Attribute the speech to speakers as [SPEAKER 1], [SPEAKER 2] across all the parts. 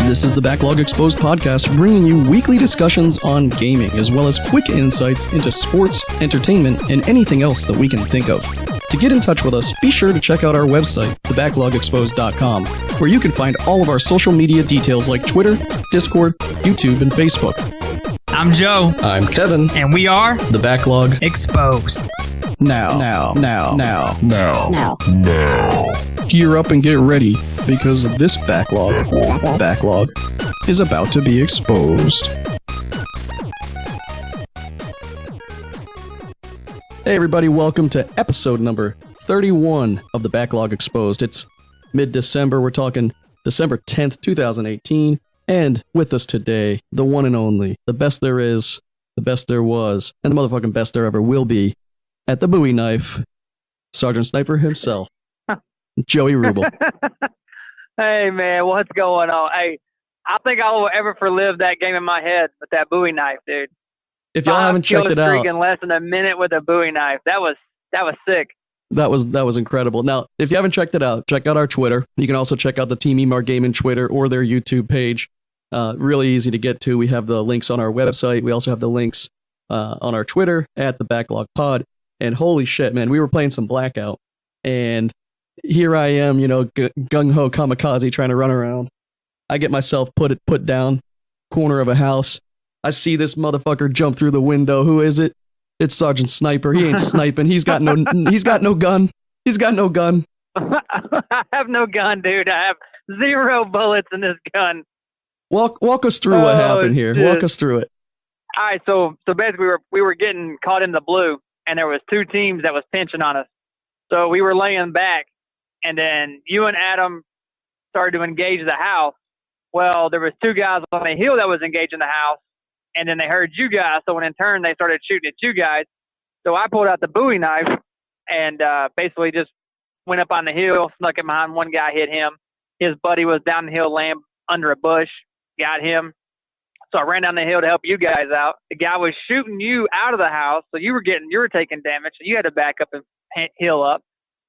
[SPEAKER 1] This is the Backlog Exposed podcast, bringing you weekly discussions on gaming, as well as quick insights into sports, entertainment, and anything else that we can think of. To get in touch with us, be sure to check out our website, thebacklogexposed.com, where you can find all of our social media details like Twitter, Discord, YouTube, and Facebook.
[SPEAKER 2] I'm Joe.
[SPEAKER 1] I'm Kevin.
[SPEAKER 2] And we are
[SPEAKER 1] The Backlog
[SPEAKER 2] Exposed.
[SPEAKER 1] Now. Gear up and get ready, because this backlog is about to be exposed. Hey everybody, welcome to episode number 31 of the Backlog Exposed. It's mid-December, we're talking December 10th, 2018, and with us today, the one and only, the best there is, the best there was, and the motherfucking best there ever will be, at the Bowie Knife, Sergeant Sniper himself, Joey Rubel.
[SPEAKER 3] Hey man, what's going on? Hey, I think I will ever live that game in my head with that Bowie Knife, dude.
[SPEAKER 1] If y'all haven't checked it out,
[SPEAKER 3] in less than a minute with a Bowie Knife. That was sick.
[SPEAKER 1] That was incredible. Now, if you haven't checked it out, check out our Twitter. You can also check out the Team Emar Gaming Twitter or their YouTube page. Really easy to get to. We have the links on our website. We also have the links on our Twitter at the Backlog Pod. And holy shit, man, we were playing some Blackout, and here I am, gung-ho kamikaze trying to run around. I get myself put down, corner of a house. I see this motherfucker jump through the window. Who is it? It's Sergeant Sniper. He ain't sniping. He's got no gun. He's got no gun.
[SPEAKER 3] I have no gun, dude. I have 0 bullets in this gun.
[SPEAKER 1] Walk us through what happened here.
[SPEAKER 3] Shit.
[SPEAKER 1] Walk us through it.
[SPEAKER 3] All right, so basically we were getting caught in the blue, and there was 2 teams that was pinching on us. So we were laying back, and then you and Adam started to engage the house. Well, there was 2 guys on the hill that was engaging the house, and then they heard you guys. So in turn, they started shooting at you guys. So I pulled out the Bowie knife and basically just went up on the hill, snuck it behind one guy, hit him. His buddy was down the hill laying under a bush, got him. So I ran down the hill to help you guys out. The guy was shooting you out of the house, so you were taking damage. So you had to back up and heal up.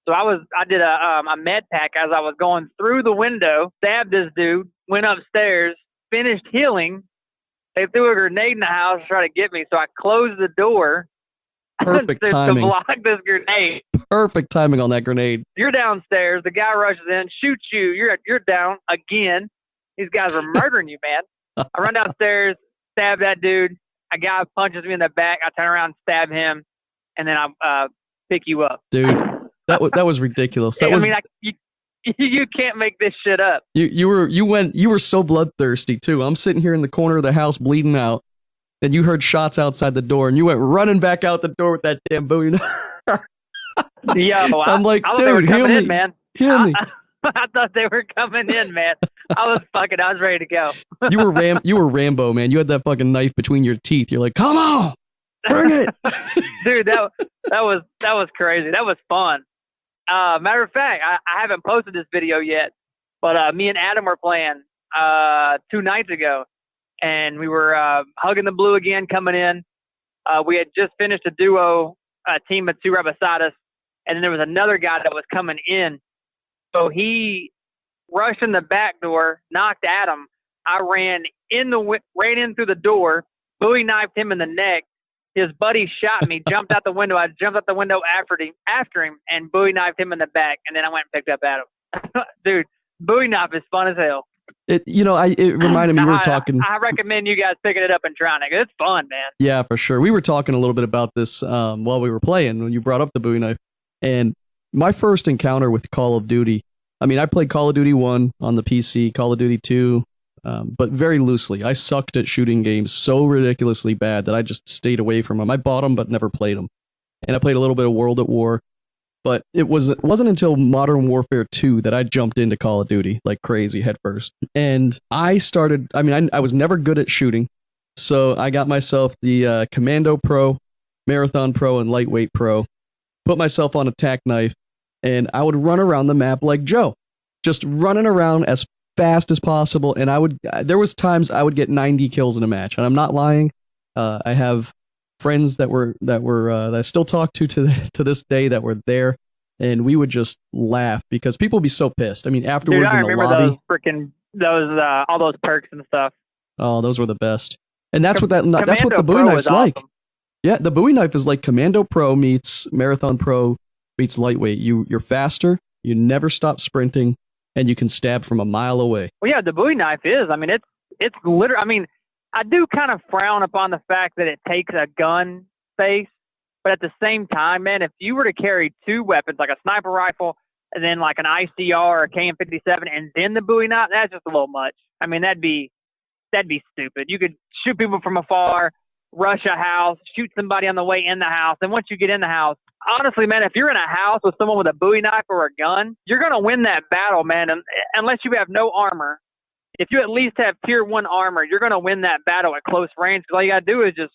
[SPEAKER 3] So I did a med pack as I was going through the window, stabbed this dude, went upstairs, finished healing. They threw a grenade in the house to try to get me, so I closed the door
[SPEAKER 1] Perfect timing.
[SPEAKER 3] to block this grenade.
[SPEAKER 1] Perfect timing on that grenade.
[SPEAKER 3] You're downstairs. The guy rushes in, shoots you. You're down again. These guys were murdering you, man. I run downstairs, stab that dude. A guy punches me in the back. I turn around, stab him, and then I pick you up.
[SPEAKER 1] Dude, that was ridiculous.
[SPEAKER 3] You can't make this shit up.
[SPEAKER 1] You were so bloodthirsty too. I'm sitting here in the corner of the house bleeding out, and you heard shots outside the door, and you went running back out the door with that damn Bowie. I'm like,
[SPEAKER 3] I thought
[SPEAKER 1] dude,
[SPEAKER 3] they were coming
[SPEAKER 1] heal
[SPEAKER 3] in,
[SPEAKER 1] me,
[SPEAKER 3] man.
[SPEAKER 1] heal me.
[SPEAKER 3] I thought they were coming in, man. I was ready to go.
[SPEAKER 1] You were Rambo, man. You had that fucking knife between your teeth. You're like, come on, bring it,
[SPEAKER 3] dude. That was crazy. That was fun. Matter of fact, I haven't posted this video yet, but me and Adam were playing 2 nights ago, and we were hugging the blue again coming in. We had just finished a duo, team of 2 right beside us, and then there was another guy that was coming in. So he rushed in the back door, knocked Adam. I ran in through the door, Bowie knifed him in the neck. His buddy shot me, jumped out the window. I jumped out the window after him, and Bowie knifed him in the back. And then I went and picked up Adam. Dude, Bowie knife is fun as hell.
[SPEAKER 1] It reminded me we were talking.
[SPEAKER 3] I recommend you guys picking it up and trying it. It's fun, man.
[SPEAKER 1] Yeah, for sure. We were talking a little bit about this while we were playing when you brought up the Bowie knife. And my first encounter with Call of Duty, I mean, I played Call of Duty 1 on the PC, Call of Duty 2, but very loosely. I sucked at shooting games so ridiculously bad that I just stayed away from them. I bought them, but never played them. And I played a little bit of World at War, but it wasn't until Modern Warfare 2 that I jumped into Call of Duty like crazy head first. And I was never good at shooting, so I got myself the Commando Pro, Marathon Pro, and Lightweight Pro, put myself on a tack knife, and I would run around the map like Joe, just running around as fast as possible. And there was times I would get 90 kills in a match, and I'm not lying. I have friends that I still talk to this day that were there, and we would just laugh because people would be so pissed. I mean,
[SPEAKER 3] Dude,
[SPEAKER 1] afterwards
[SPEAKER 3] I
[SPEAKER 1] in the
[SPEAKER 3] remember
[SPEAKER 1] lobby,
[SPEAKER 3] all those perks and stuff.
[SPEAKER 1] oh, those were the best. And that's what that's what
[SPEAKER 3] Commando
[SPEAKER 1] the Bowie
[SPEAKER 3] Pro
[SPEAKER 1] Knife's
[SPEAKER 3] is
[SPEAKER 1] like.
[SPEAKER 3] awesome.
[SPEAKER 1] Yeah, the Bowie Knife is like Commando Pro meets Marathon Pro meets lightweight. You're faster, you never stop sprinting, and you can stab from a mile away.
[SPEAKER 3] Well, yeah, the Bowie Knife is. I mean, it's literally. I mean, I do kind of frown upon the fact that it takes a gun space, but at the same time, man, if you were to carry two weapons, like a sniper rifle and then like an ICR or a KM57 and then the Bowie Knife, that's just a little much. I mean, that'd be stupid. You could shoot people from afar, rush a house, shoot somebody on the way in the house, and once you get in the house, honestly, man, if you're in a house with someone with a Bowie Knife or a gun, you're going to win that battle, man, unless you have no armor. If you at least have tier 1 armor, you're going to win that battle at close range. Because all you got to do is just,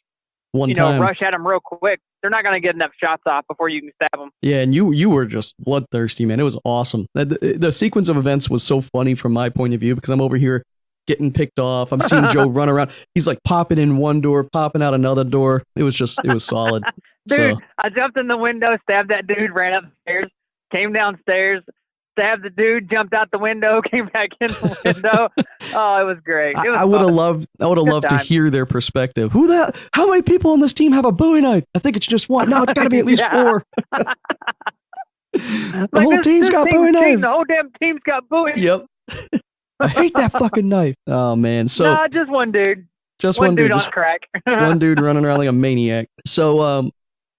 [SPEAKER 3] rush at them real quick. They're not going to get enough shots off before you can stab them.
[SPEAKER 1] Yeah, and you were just bloodthirsty, man. It was awesome. The sequence of events was so funny from my point of view because I'm over here getting picked off. I'm seeing Joe run around. He's like popping in one door, popping out another door. It was solid.
[SPEAKER 3] Dude,
[SPEAKER 1] So,
[SPEAKER 3] I jumped in the window, stabbed that dude, ran upstairs, came downstairs, stabbed the dude, jumped out the window, came back in the window. Oh, it was great. It was
[SPEAKER 1] I would have
[SPEAKER 3] fun.
[SPEAKER 1] loved to hear their perspective. How many people on this team have a Bowie Knife? I think it's just one. No, it's got to be at least 4. The whole team's got Bowie knives.
[SPEAKER 3] The whole damn team's got Bowie.
[SPEAKER 1] Yep. I hate that fucking knife. Oh man. So
[SPEAKER 3] nah, just one dude.
[SPEAKER 1] Just one dude
[SPEAKER 3] on
[SPEAKER 1] just
[SPEAKER 3] crack.
[SPEAKER 1] one dude running around like a maniac. So want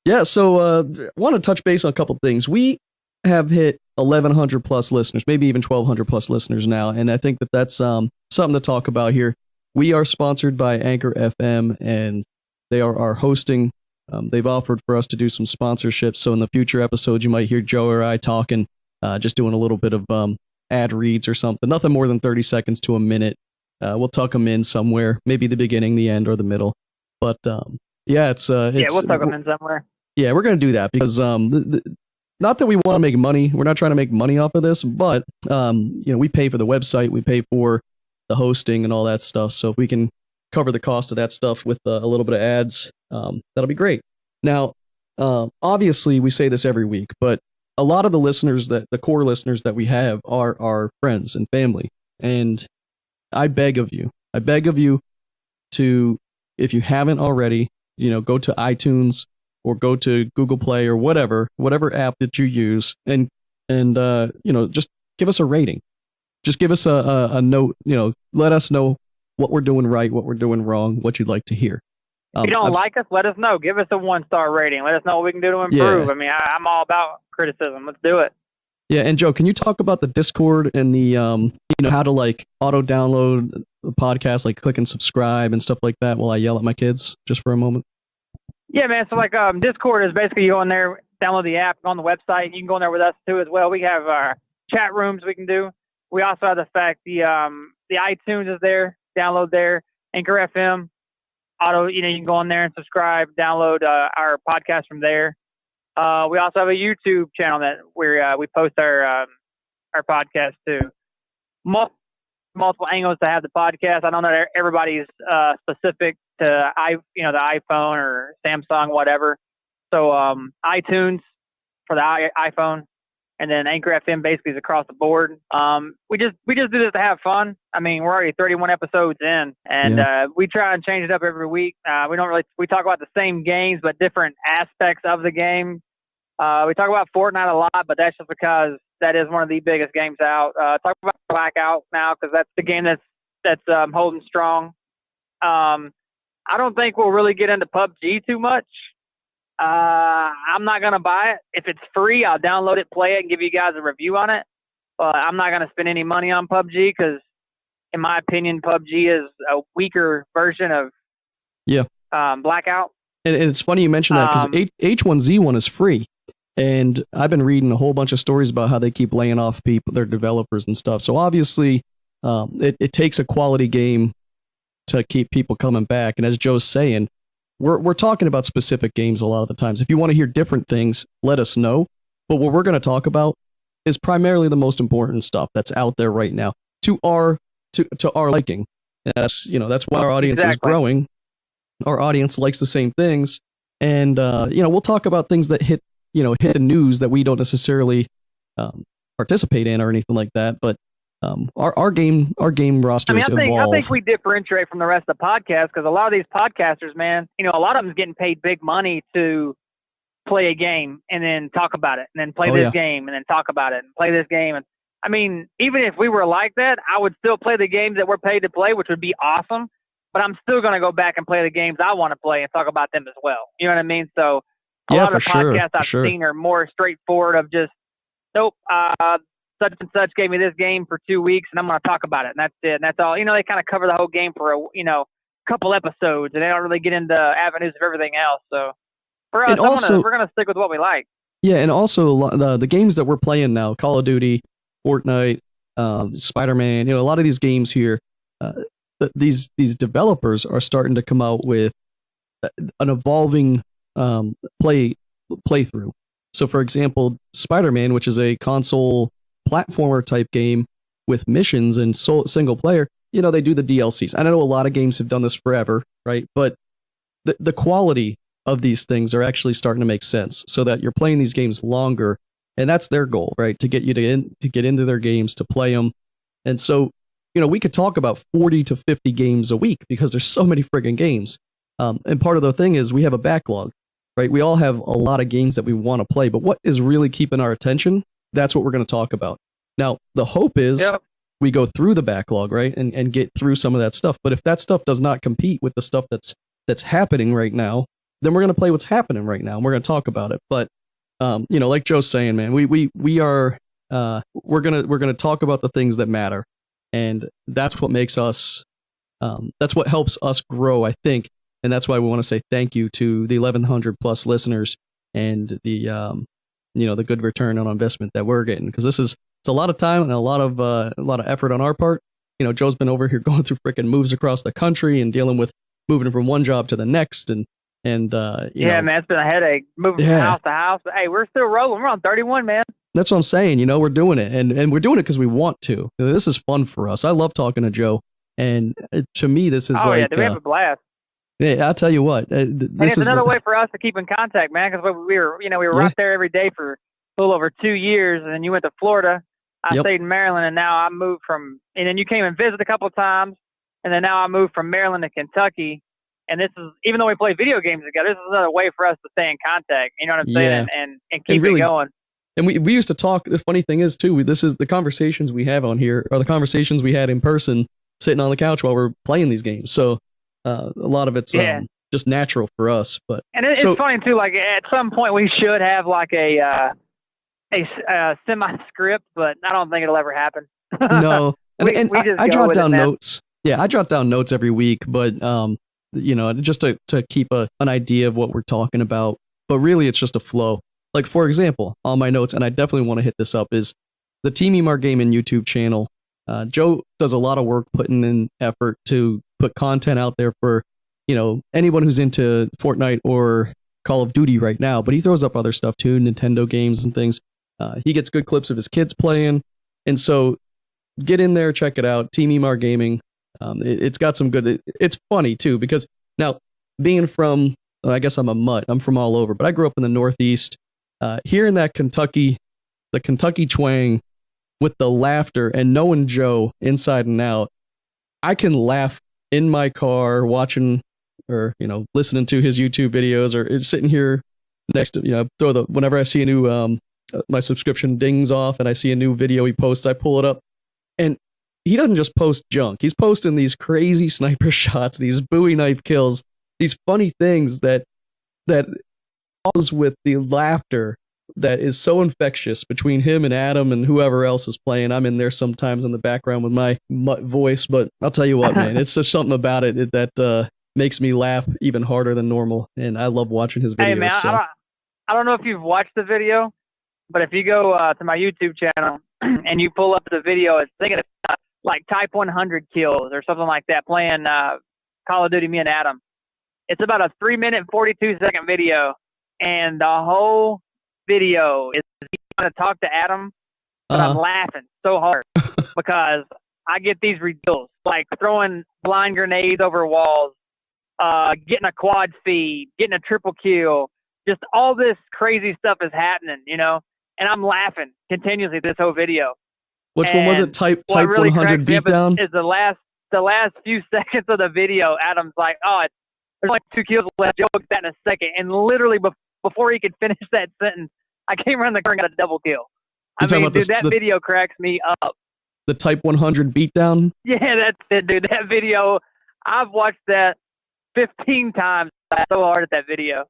[SPEAKER 1] to touch base on a couple things. We have hit 1,100 plus listeners, maybe even 1,200 plus listeners now, and I think that's something to talk about here. We are sponsored by Anchor FM, and they are our hosting. They've offered for us to do some sponsorships, so in the future episodes, you might hear Joe or I talking, just doing a little bit of ad reads or something. Nothing more than 30 seconds to a minute. We'll tuck them in somewhere, maybe the beginning, the end, or the middle. But we'll tuck them in somewhere. Yeah, we're gonna do that because not that we want to make money. We're not trying to make money off of this, but we pay for the website, we pay for the hosting and all that stuff. So if we can cover the cost of that stuff with a little bit of ads, that'll be great. Now, obviously, we say this every week, but a lot of the core listeners that we have are our friends and family. And I beg of you to, if you haven't already, go to iTunes or go to Google Play or whatever app that you use and just give us a rating. Just give us a note, let us know what we're doing right, what we're doing wrong, what you'd like to hear.
[SPEAKER 3] If you don't like us, let us know. Give us a 1-star rating. Let us know what we can do to improve. Yeah. I mean, I'm all about criticism. Let's do it.
[SPEAKER 1] Yeah, and Joe, can you talk about the Discord and the, how to like auto download the podcast, like click and subscribe and stuff like that while I yell at my kids just for a moment?
[SPEAKER 3] Yeah, man. So like Discord is basically you go in there, download the app, go on the website. You can go in there with us too as well. We have chat rooms we can do. We also have the fact the iTunes is there, download there, Anchor FM. You can go on there and subscribe, download our podcast from there. We also have a YouTube channel that we post our podcast to. Multiple angles to have the podcast. I don't know that everybody's specific to the iPhone or Samsung, whatever. So iTunes for the iPhone, and then Anchor FM basically is across the board. We just do this to have fun. I mean, we're already 31 episodes in, and we try and change it up every week. We talk about the same games, but different aspects of the game. We talk about Fortnite a lot, but that's just because that is one of the biggest games out. Talk about Blackout now because that's the game that's holding strong. I don't think we'll really get into PUBG too much. I'm not going to buy it. If it's free, I'll download it, play it, and give you guys a review on it. But I'm not going to spend any money on PUBG because, in my opinion, PUBG is a weaker version of Blackout.
[SPEAKER 1] And it's funny you mentioned that because H1Z1 is free. And I've been reading a whole bunch of stories about how they keep laying off people, their developers and stuff. So obviously, it takes a quality game to keep people coming back. And as Joe's saying, we're talking about specific games a lot of the times. If you want to hear different things, let us know. But what we're going to talk about is primarily the most important stuff that's out there right now to our liking. That's why our audience is growing. Our audience likes the same things, and we'll talk about things that hit hit the news that we don't necessarily participate in or anything like that. But our game rosters evolve.
[SPEAKER 3] I think we differentiate from the rest of the podcast because a lot of these podcasters, man, a lot of them's getting paid big money to play a game and then talk about it, and then play this game and then talk about it and play this game. And I mean, even if we were like that, I would still play the games that we're paid to play, which would be awesome. But I'm still going to go back and play the games I want to play and talk about them as well. You know what I mean? So a lot of the podcasts I've seen are more straightforward of just, nope, such and such gave me this game for 2 weeks and I'm going to talk about it. And that's it. And that's all. They kind of cover the whole game for a couple episodes and they don't really get into avenues of everything else. So for us, we're going to stick with what we like.
[SPEAKER 1] Yeah. And also the games that we're playing now, Call of Duty, Fortnite, Spider-Man, a lot of these games here, these developers are starting to come out with an evolving playthrough. So, for example, Spider-Man, which is a console platformer type game with missions and single player, they do the DLCs. I know a lot of games have done this forever, right? But the quality of these things are actually starting to make sense, so that you're playing these games longer, and that's their goal, right? To get you to get into their games, to play them, and so. We could talk about 40 to 50 games a week because there's so many friggin' games. And part of the thing is we have a backlog, right? We all have a lot of games that we want to play, but what is really keeping our attention? That's what we're going to talk about. Now, the hope is we go through the backlog, right? And get through some of that stuff. But if that stuff does not compete with the stuff that's happening right now, then we're going to play what's happening right now and we're going to talk about it. But, like Joe's saying, man, we are, we're going to talk about the things that matter. And that's what makes us, that's what helps us grow, I think. And that's why we want to say thank you to the 1,100 plus listeners and the, the good return on investment that we're getting. Because it's a lot of time and a lot of effort on our part. Joe's been over here going through freaking moves across the country and dealing with moving from one job to the next. And man,
[SPEAKER 3] it's been a headache moving from house to house. But hey, we're still rolling. We're on 31, man.
[SPEAKER 1] That's what I'm saying. We're doing it, and we're doing it because we want to. This is fun for us. I love talking to Joe, and to me, this is we have a blast. Yeah, I'll tell you what.
[SPEAKER 3] It's another way for us to keep in contact, man. Because we were right there every day for a little over 2 years, and then you went to Florida. I stayed in Maryland, and now I moved and then you came and visited a couple of times, and then now I moved from Maryland to Kentucky. And this is, even though we play video games together, this is another way for us to stay in contact. You know what I'm saying? And keep it going.
[SPEAKER 1] And we used to talk. The funny thing is, too, this is the conversations we have on here are the conversations we had in person sitting on the couch while we're playing these games. So a lot of it's just natural for us. But
[SPEAKER 3] it's funny, too, like at some point we should have like a semi-script, but I don't think it'll ever happen.
[SPEAKER 1] No. I jot down notes. Yeah, I jot down notes every week, but, just to keep an idea of what we're talking about. But really, it's just a flow. Like, for example, on my notes, and I definitely want to hit this up, is the Team Emar Gaming YouTube channel. Joe does a lot of work putting in effort to put content out there for, anyone who's into Fortnite or Call of Duty right now, but he throws up other stuff too, Nintendo games and things. He gets good clips of his kids playing. And so get in there, check it out. Team Emar Gaming. It's got some good, it's funny too, because now being from, I guess I'm a mutt, I'm from all over, but I grew up in the Northeast. Hearing that the Kentucky twang with the laughter and knowing Joe inside and out, I can laugh in my car watching or, listening to his YouTube videos or sitting here next to, whenever I see a new, my subscription dings off and I see a new video he posts, I pull it up and he doesn't just post junk. He's posting these crazy sniper shots, these Bowie Knife kills, these funny things that with the laughter that is so infectious between him and Adam and whoever else is playing. I'm in there sometimes in the background with my mutt voice, but I'll tell you what, man, it's just something about it that makes me laugh even harder than normal, and I love watching his videos.
[SPEAKER 3] Hey, man,
[SPEAKER 1] so.
[SPEAKER 3] I don't know if you've watched the video, but if you go to my YouTube channel and you pull up the video, it's thinking like Type 100 kills or something like that, playing Call of Duty, me and Adam. It's about a 3-minute, 42-second video. And the whole video is trying to talk to Adam, but I'm laughing so hard because I get these reveals, like throwing blind grenades over walls, getting a quad feed, getting a triple kill, just all this crazy stuff is happening, you know, and I'm laughing continuously this whole video.
[SPEAKER 1] Which one was it? Type
[SPEAKER 3] really
[SPEAKER 1] 100 beatdown?
[SPEAKER 3] Is the last few seconds of the video. Adam's like, oh, there's only 2 kills left. Joe gets that in a second, and literally before he could finish that sentence, I came around the corner and got a double kill. I mean, dude, that video cracks me up.
[SPEAKER 1] The Type 100 beatdown?
[SPEAKER 3] Yeah, that's it, dude. That video, I've watched that 15 times. I laughed so hard at that video.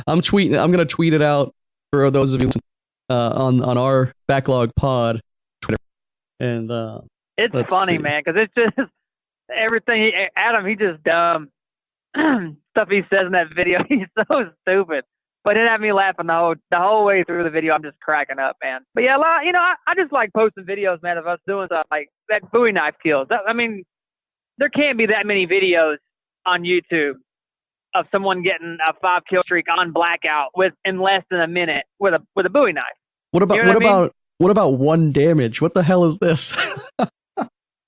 [SPEAKER 1] I'm gonna tweet it out for those of you on our Backlog Pod Twitter. And
[SPEAKER 3] it's funny, man, because it's just everything. Adam, he's just dumb. Stuff he says in that video, he's so stupid. But it had me laughing the whole way through the video. I'm just cracking up, man. But yeah, you know, I just like posting videos, man, of us doing stuff like that Bowie Knife kills. I mean, there can't be that many videos on YouTube of someone getting a 5-kill streak on Blackout in less than a minute with a Bowie Knife.
[SPEAKER 1] What about 1 damage? What the hell is this?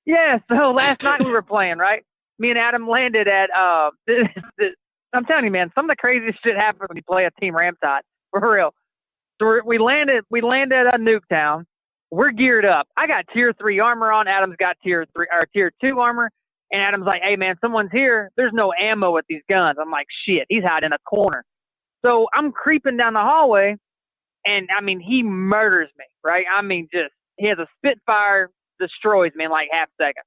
[SPEAKER 3] Yeah, so last night we were playing, right? Me and Adam landed at I'm telling you, man, some of the craziest shit happens when you play a team Ramside, for real. So we landed at Nuketown. We're geared up. I got tier 3 armor on. Adam's got tier 2 armor. And Adam's like, hey, man, someone's here. There's no ammo with these guns. I'm like, shit, he's hiding in a corner. So I'm creeping down the hallway, and, I mean, he murders me, right? I mean, he has a Spitfire, destroys me in like half a second.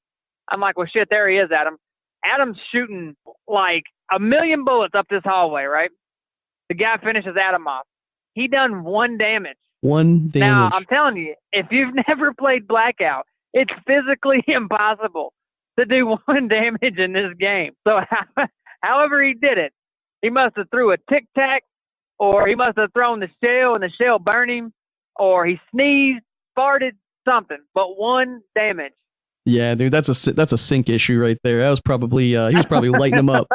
[SPEAKER 3] I'm like, well, shit, there he is, Adam. Adam's shooting like 1,000,000 bullets up this hallway, right? The guy finishes Adam off. He done 1 damage.
[SPEAKER 1] 1 damage.
[SPEAKER 3] Now, I'm telling you, if you've never played Blackout, it's physically impossible to do 1 damage in this game. So however he did it, he must have threw a tic-tac, or he must have thrown the shell and the shell burned him, or he sneezed, farted, something. But 1 damage.
[SPEAKER 1] Yeah, dude, that's a sync issue right there. That was probably he was probably lighting him up.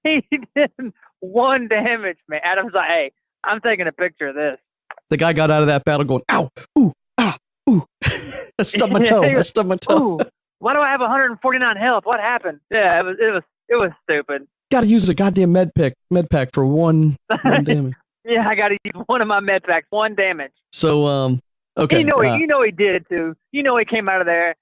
[SPEAKER 3] He did 1 damage, man. Adam's like, hey, I'm taking a picture of this.
[SPEAKER 1] The guy got out of that battle going, ow, ooh, ah, ooh. That stubbed my toe. That stubbed my toe.
[SPEAKER 3] Ooh, why do I have 149 health? What happened? Yeah, it was stupid.
[SPEAKER 1] Gotta use a goddamn med pack for 1 damage.
[SPEAKER 3] Yeah, I gotta use one of my med packs, 1 damage.
[SPEAKER 1] So okay.
[SPEAKER 3] You know he did it too. You know he came out of there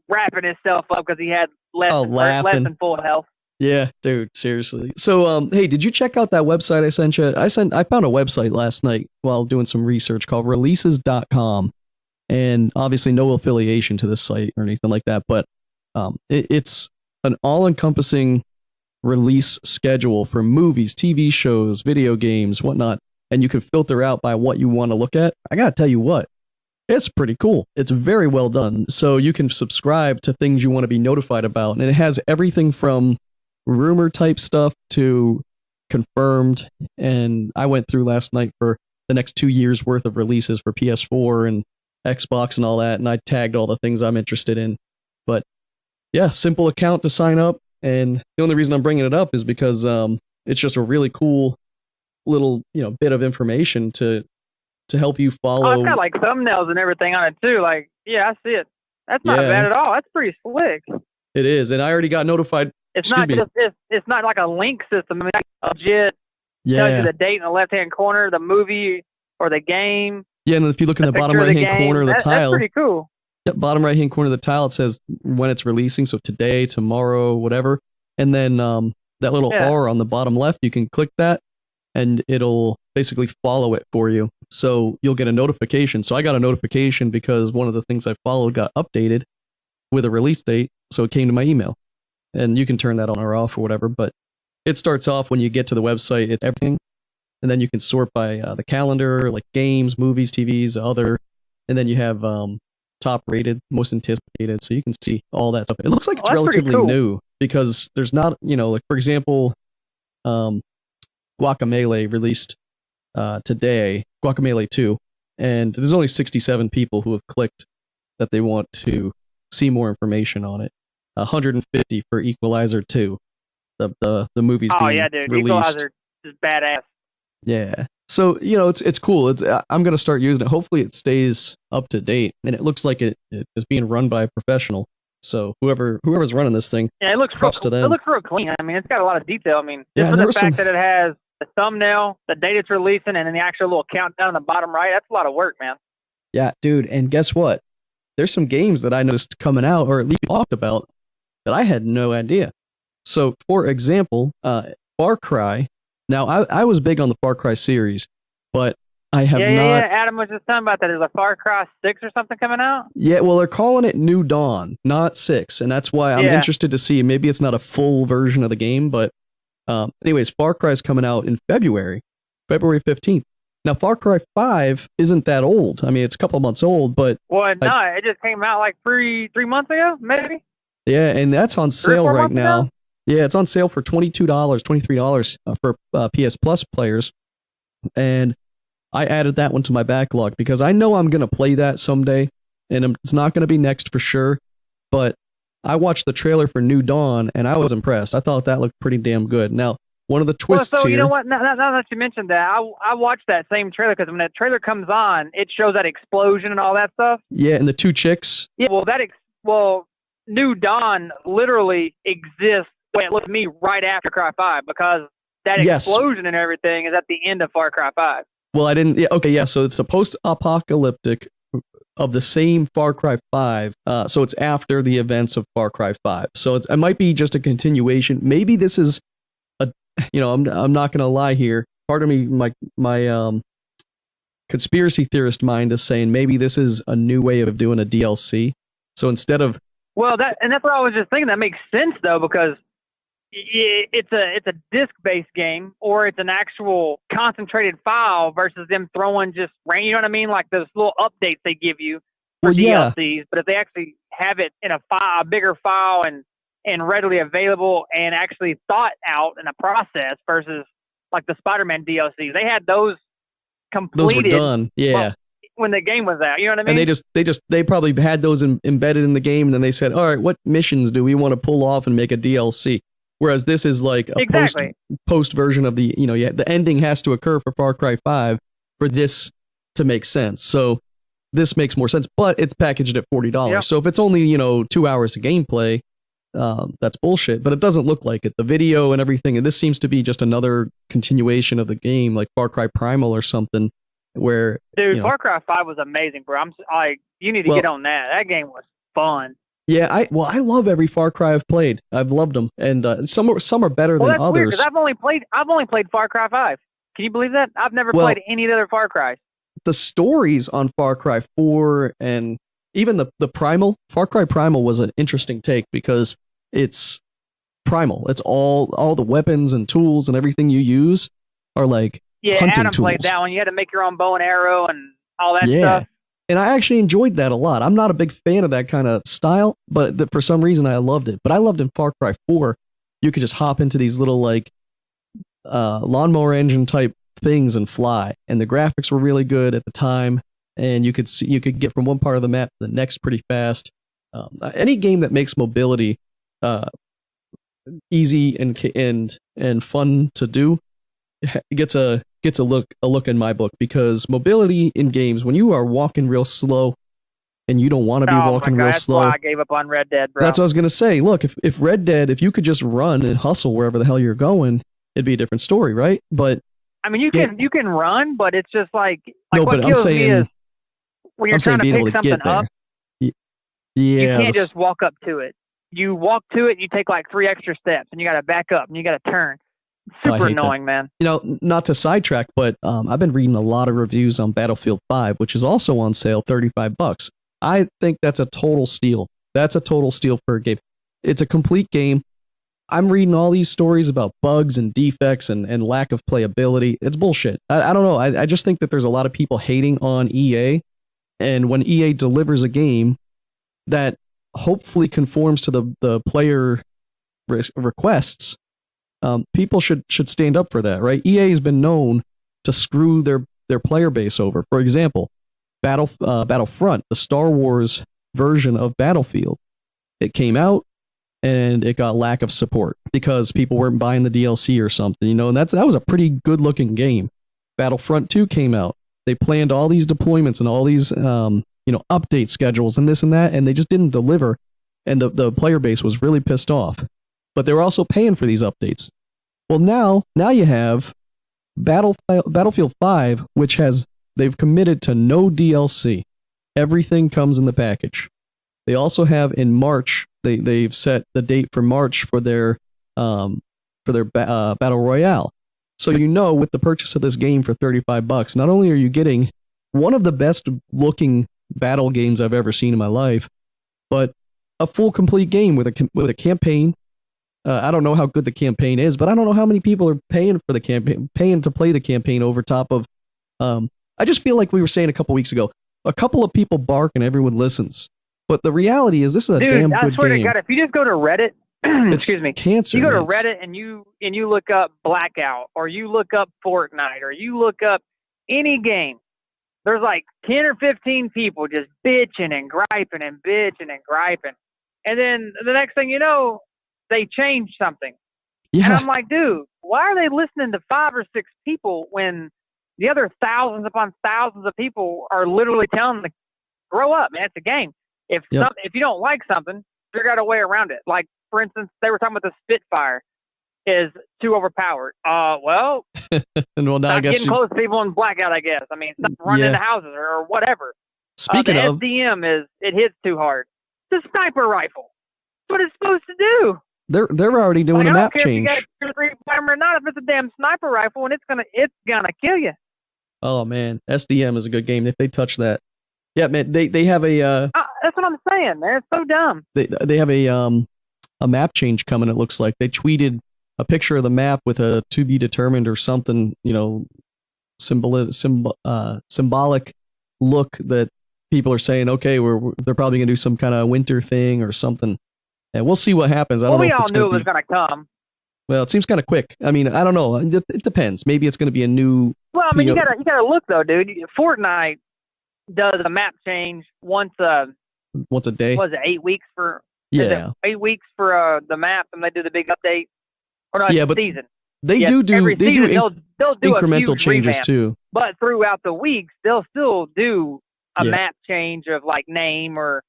[SPEAKER 3] wrapping himself up because he had less than full health.
[SPEAKER 1] Yeah, dude, seriously. So, hey, did you check out that website I sent you? I found a website last night while doing some research called releases.com, and obviously no affiliation to this site or anything like that, but it's an all-encompassing release schedule for movies, TV shows, video games, whatnot, and you can filter out by what you want to look at. I gotta tell you what, it's pretty cool. It's very well done. So you can subscribe to things you want to be notified about, and it has everything from rumor type stuff to confirmed. And I went through last night for the next 2 years worth of releases for PS4 and Xbox and all that, and I tagged all the things I'm interested in. But yeah, simple account to sign up, and the only reason I'm bringing it up is because it's just a really cool little bit of information to help you follow.
[SPEAKER 3] Oh, it's got like thumbnails and everything on it too. Like, yeah, I see it. That's not bad at all. That's pretty slick.
[SPEAKER 1] It is, and I already got notified.
[SPEAKER 3] It's not like a link system. I mean, legit tells you the date in the left-hand corner, the movie or the game.
[SPEAKER 1] Yeah, and if you look in the bottom right-hand corner of the tile,
[SPEAKER 3] that's pretty cool.
[SPEAKER 1] Yeah, bottom right-hand corner of the tile, it says when it's releasing, so today, tomorrow, whatever. And then that little R on the bottom left, you can click that, and it'll basically follow it for you. So you'll get a notification. So I got a notification because one of the things I followed got updated with a release date, so it came to my email. And you can turn that on or off or whatever, but it starts off when you get to the website, it's everything. And then you can sort by the calendar, like games, movies, TVs, other. And then you have top rated, most anticipated, so you can see all that stuff. It looks like it's relatively new because there's not, like for example, Guacamelee released today, Guacamelee 2, and there's only 67 people who have clicked that they want to see more information on it. 150 for Equalizer 2, the movie's being
[SPEAKER 3] yeah, dude,
[SPEAKER 1] released.
[SPEAKER 3] Equalizer is badass.
[SPEAKER 1] Yeah, so it's cool. I'm gonna start using it. Hopefully, it stays up to date, and it looks like it is being run by a professional. So whoever's running this thing,
[SPEAKER 3] yeah, it looks
[SPEAKER 1] props to them.
[SPEAKER 3] It looks real clean. I mean, it's got a lot of detail. I mean,
[SPEAKER 1] yeah,
[SPEAKER 3] just for the fact that it has the thumbnail, the date it's releasing, and then the actual little countdown on the bottom right. That's a lot of work, man.
[SPEAKER 1] Yeah, dude. And guess what? There's some games that I noticed coming out, or at least talked about, that I had no idea. So, for example, Far Cry. Now, I was big on the Far Cry series, but I have not.
[SPEAKER 3] Yeah, Adam was just talking about that. There's a Far Cry 6 or something coming out?
[SPEAKER 1] Yeah, well, they're calling it New Dawn, not 6, and that's why I'm interested to see. Maybe it's not a full version of the game, but anyways, Far Cry is coming out in February 15th. Now, Far Cry 5 isn't that old. I mean, it's a couple months old, but...
[SPEAKER 3] Well, no, it just came out like three months ago, maybe?
[SPEAKER 1] Yeah, and that's on sale right now. Yeah, it's on sale for $22, $23 for PS Plus players. And I added that one to my backlog because I know I'm going to play that someday, and it's not going to be next for sure. But I watched the trailer for New Dawn, and I was impressed. I thought that looked pretty damn good. Now, one of the twists
[SPEAKER 3] here...
[SPEAKER 1] you
[SPEAKER 3] know what? Now that you mentioned that, I watched that same trailer because when that trailer comes on, it shows that explosion and all that stuff.
[SPEAKER 1] Yeah, and the two chicks.
[SPEAKER 3] Yeah, well, New Dawn literally exists, well, it looked to me, right after Cry 5 because that explosion and everything is at the end of Far Cry 5.
[SPEAKER 1] Well, I didn't... Yeah, okay, yeah, so it's a post-apocalyptic of the same Far Cry 5, so it's after the events of Far Cry 5. So it might be just a continuation. Maybe this is I'm not going to lie here. Part of me, my conspiracy theorist mind is saying maybe this is a new way of doing a DLC. So instead of...
[SPEAKER 3] Well, that's what I was just thinking. That makes sense, though, because it's a disc-based game, or it's an actual concentrated file versus them throwing just... You know what I mean? Like those little updates they give you for DLCs. But if they actually have it in a bigger file and readily available and actually thought out in a process versus like the Spider-Man DLCs. They had those completed.
[SPEAKER 1] Those were done. Yeah.
[SPEAKER 3] When the game was out, you know what I mean?
[SPEAKER 1] And they probably had those embedded in the game, and then they said, all right, what missions do we want to pull off and make a DLC? Whereas this is like a post version of the, the ending has to occur for Far Cry 5 for this to make sense. So this makes more sense, but it's packaged at $40. Yep. So if it's only, 2 hours of gameplay, that's bullshit, but it doesn't look like it. The video and everything, and this seems to be just another continuation of the game, like Far Cry Primal or something. Where
[SPEAKER 3] Far Cry 5 was amazing, bro. You need to get on that. That game was fun.
[SPEAKER 1] Yeah, I love every Far Cry I've played. I've loved them, and some are better than
[SPEAKER 3] that's
[SPEAKER 1] others.
[SPEAKER 3] Weird, 'cause I've only played Far Cry 5. Can you believe that? I've never played any of the other Far Cries.
[SPEAKER 1] The stories on Far Cry 4 and even the Primal, Far Cry Primal was an interesting take because it's primal. It's all the weapons and tools and everything you use are like hunting
[SPEAKER 3] Adam
[SPEAKER 1] tools.
[SPEAKER 3] Played that one. You had to make your own bow and arrow and all that stuff.
[SPEAKER 1] And I actually enjoyed that a lot. I'm not a big fan of that kind of style, but for some reason I loved it. But I loved in Far Cry 4, you could just hop into these little like lawnmower engine type things and fly. And the graphics were really good at the time. And you could get from one part of the map to the next pretty fast. Any game that makes mobility easy and fun to do gets a look in my book, because mobility in games, when you are walking real slow and you don't want to be walking real slow.
[SPEAKER 3] That's why I gave up on Red Dead, bro.
[SPEAKER 1] That's what I was gonna say. Look, if Red Dead, if you could just run and hustle wherever the hell you're going, it'd be a different story, right? But
[SPEAKER 3] I mean, you can run, but it's just like
[SPEAKER 1] no,
[SPEAKER 3] what
[SPEAKER 1] but
[SPEAKER 3] kills me is when you're trying to pick something up.
[SPEAKER 1] Yeah,
[SPEAKER 3] you can't just walk up to it. You walk to it, you take like 3 extra steps, and you got to back up, and you got to turn. Super annoying, man.
[SPEAKER 1] Not to sidetrack, but I've been reading a lot of reviews on Battlefield 5, which is also on sale, $35. I think that's a total steal. That's a total steal for a game. It's a complete game. I'm reading all these stories about bugs and defects and lack of playability. It's bullshit. I don't know. I just think that there's a lot of people hating on EA, and when EA delivers a game that hopefully conforms to the player requests, people should stand up for that, right? EA has been known to screw their player base over. For example, Battlefront, the Star Wars version of Battlefield, it came out and it got lack of support because people weren't buying the DLC or something, and that was a pretty good looking game. Battlefront 2 came out. They planned all these deployments and all these update schedules and this and that, and they just didn't deliver, and the player base was really pissed off. But they were also paying for these updates. Well, now you have Battlefield 5, which they've committed to no DLC. Everything comes in the package. They also have in March, they've set the date for March for their Battle Royale. So with the purchase of this game for $35, not only are you getting one of the best looking battle games I've ever seen in my life, but a full complete game with a campaign. I don't know how good the campaign is, but I don't know how many people are paying for the campaign, paying to play the campaign over top of. I just feel like we were saying a couple weeks ago, a couple of people bark and everyone listens. But the reality is, this is a damn good game.
[SPEAKER 3] I swear to God, if you just go to Reddit, excuse me,
[SPEAKER 1] cancer.
[SPEAKER 3] You go to Reddit and you look up Blackout, or you look up Fortnite, or you look up any game. There's like 10 or 15 people just bitching and griping and bitching and griping, and then the next thing you know, they change something. Yeah. And I'm like, dude, why are they listening to 5 or 6 people when the other thousands upon thousands of people are literally telling them to grow up, man? It's a game. If you don't like something, figure out a way around it. Like, for instance, they were talking about the Spitfire is too overpowered. Well,
[SPEAKER 1] and now I guess
[SPEAKER 3] getting close to people in Blackout, I guess. I mean, stop running into houses or whatever.
[SPEAKER 1] Speaking of,
[SPEAKER 3] the SDM it hits too hard. It's a sniper rifle. That's what it's supposed to do.
[SPEAKER 1] They're already doing a map change.
[SPEAKER 3] I don't care if you got a 2 or 3 timer or not. If it's a damn sniper rifle, and it's gonna kill you.
[SPEAKER 1] Oh man, SDM is a good game. If they touch that, yeah, man, they have a.
[SPEAKER 3] That's what I'm saying, man. It's so dumb.
[SPEAKER 1] They have a map change coming. It looks like they tweeted a picture of the map with a to be determined or something. Symbolic look that people are saying, okay, they're probably gonna do some kind of winter thing or something. And we'll see what happens. I don't know.
[SPEAKER 3] We all knew it was going to come.
[SPEAKER 1] Well, it seems kind of quick. I mean, I don't know. It depends. Maybe it's going to be a new.
[SPEAKER 3] Well, I mean, you gotta look though, dude. Fortnite does a map change once a day. Was it 8 weeks for?
[SPEAKER 1] Yeah.
[SPEAKER 3] 8 weeks for the map, and they do the big update. Or not,
[SPEAKER 1] yeah, but
[SPEAKER 3] season.
[SPEAKER 1] They do
[SPEAKER 3] they'll do
[SPEAKER 1] incremental changes
[SPEAKER 3] revamp,
[SPEAKER 1] too.
[SPEAKER 3] But throughout the weeks, they'll still do a map change of like name or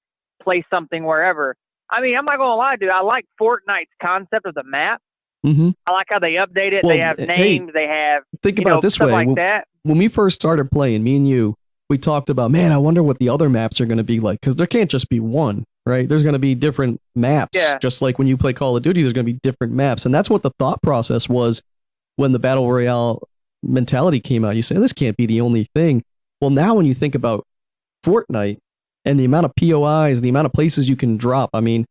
[SPEAKER 3] place something wherever. I mean, I'm not going to lie, dude. I like Fortnite's concept of the map.
[SPEAKER 1] Mm-hmm.
[SPEAKER 3] I like how they update it. They have names. They have
[SPEAKER 1] think about it this way.
[SPEAKER 3] Like that.
[SPEAKER 1] When we first started playing, me and you, we talked about, man, I wonder what the other maps are going to be like, because there can't just be one, right? There's going to be different maps.
[SPEAKER 3] Yeah.
[SPEAKER 1] Just like when you play Call of Duty, there's going to be different maps, and that's what the thought process was when the Battle Royale mentality came out. You say, this can't be the only thing. Well, now when you think about Fortnite and the amount of POIs, the amount of places you can drop. I mean,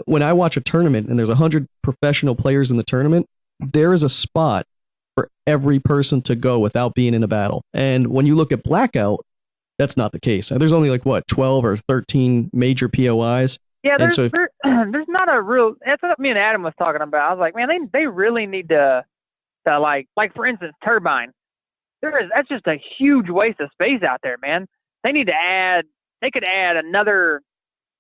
[SPEAKER 1] when I watch a tournament and there's 100 professional players in the tournament, there is a spot for every person to go without being in a battle. And when you look at Blackout, that's not the case. There's only 12 or 13 major POIs.
[SPEAKER 3] Yeah, there's not a real. That's what me and Adam was talking about. I was like, man, they really need to like for instance, Turbine. That's just a huge waste of space out there, man. They need to add. They could add another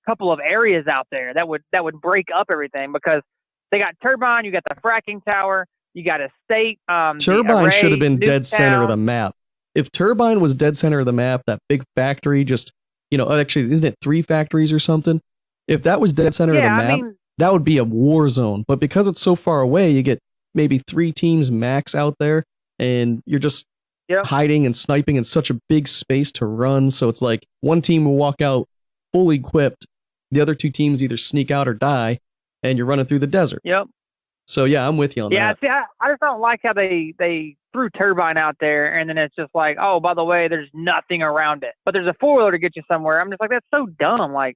[SPEAKER 3] couple of areas out there that would break up everything, because they got Turbine, you got the fracking tower, you got Estate.
[SPEAKER 1] Turbine should have been dead center of the map. If Turbine was dead center of the map, that big factory, just actually, isn't it 3 factories or something? If that was dead center of the map, that would be a war zone. But because it's so far away, you get maybe 3 teams max out there, and you're just hiding and sniping in such a big space to run. So it's like one team will walk out fully equipped, the other 2 teams either sneak out or die, and you're running through the desert.
[SPEAKER 3] Yep.
[SPEAKER 1] So yeah, I'm with you on that.
[SPEAKER 3] Yeah, see, I just don't like how they threw Turbine out there, and then it's just like, oh, by the way, there's nothing around it, but there's a 4-wheeler to get you somewhere. I'm just like, that's so dumb. Like,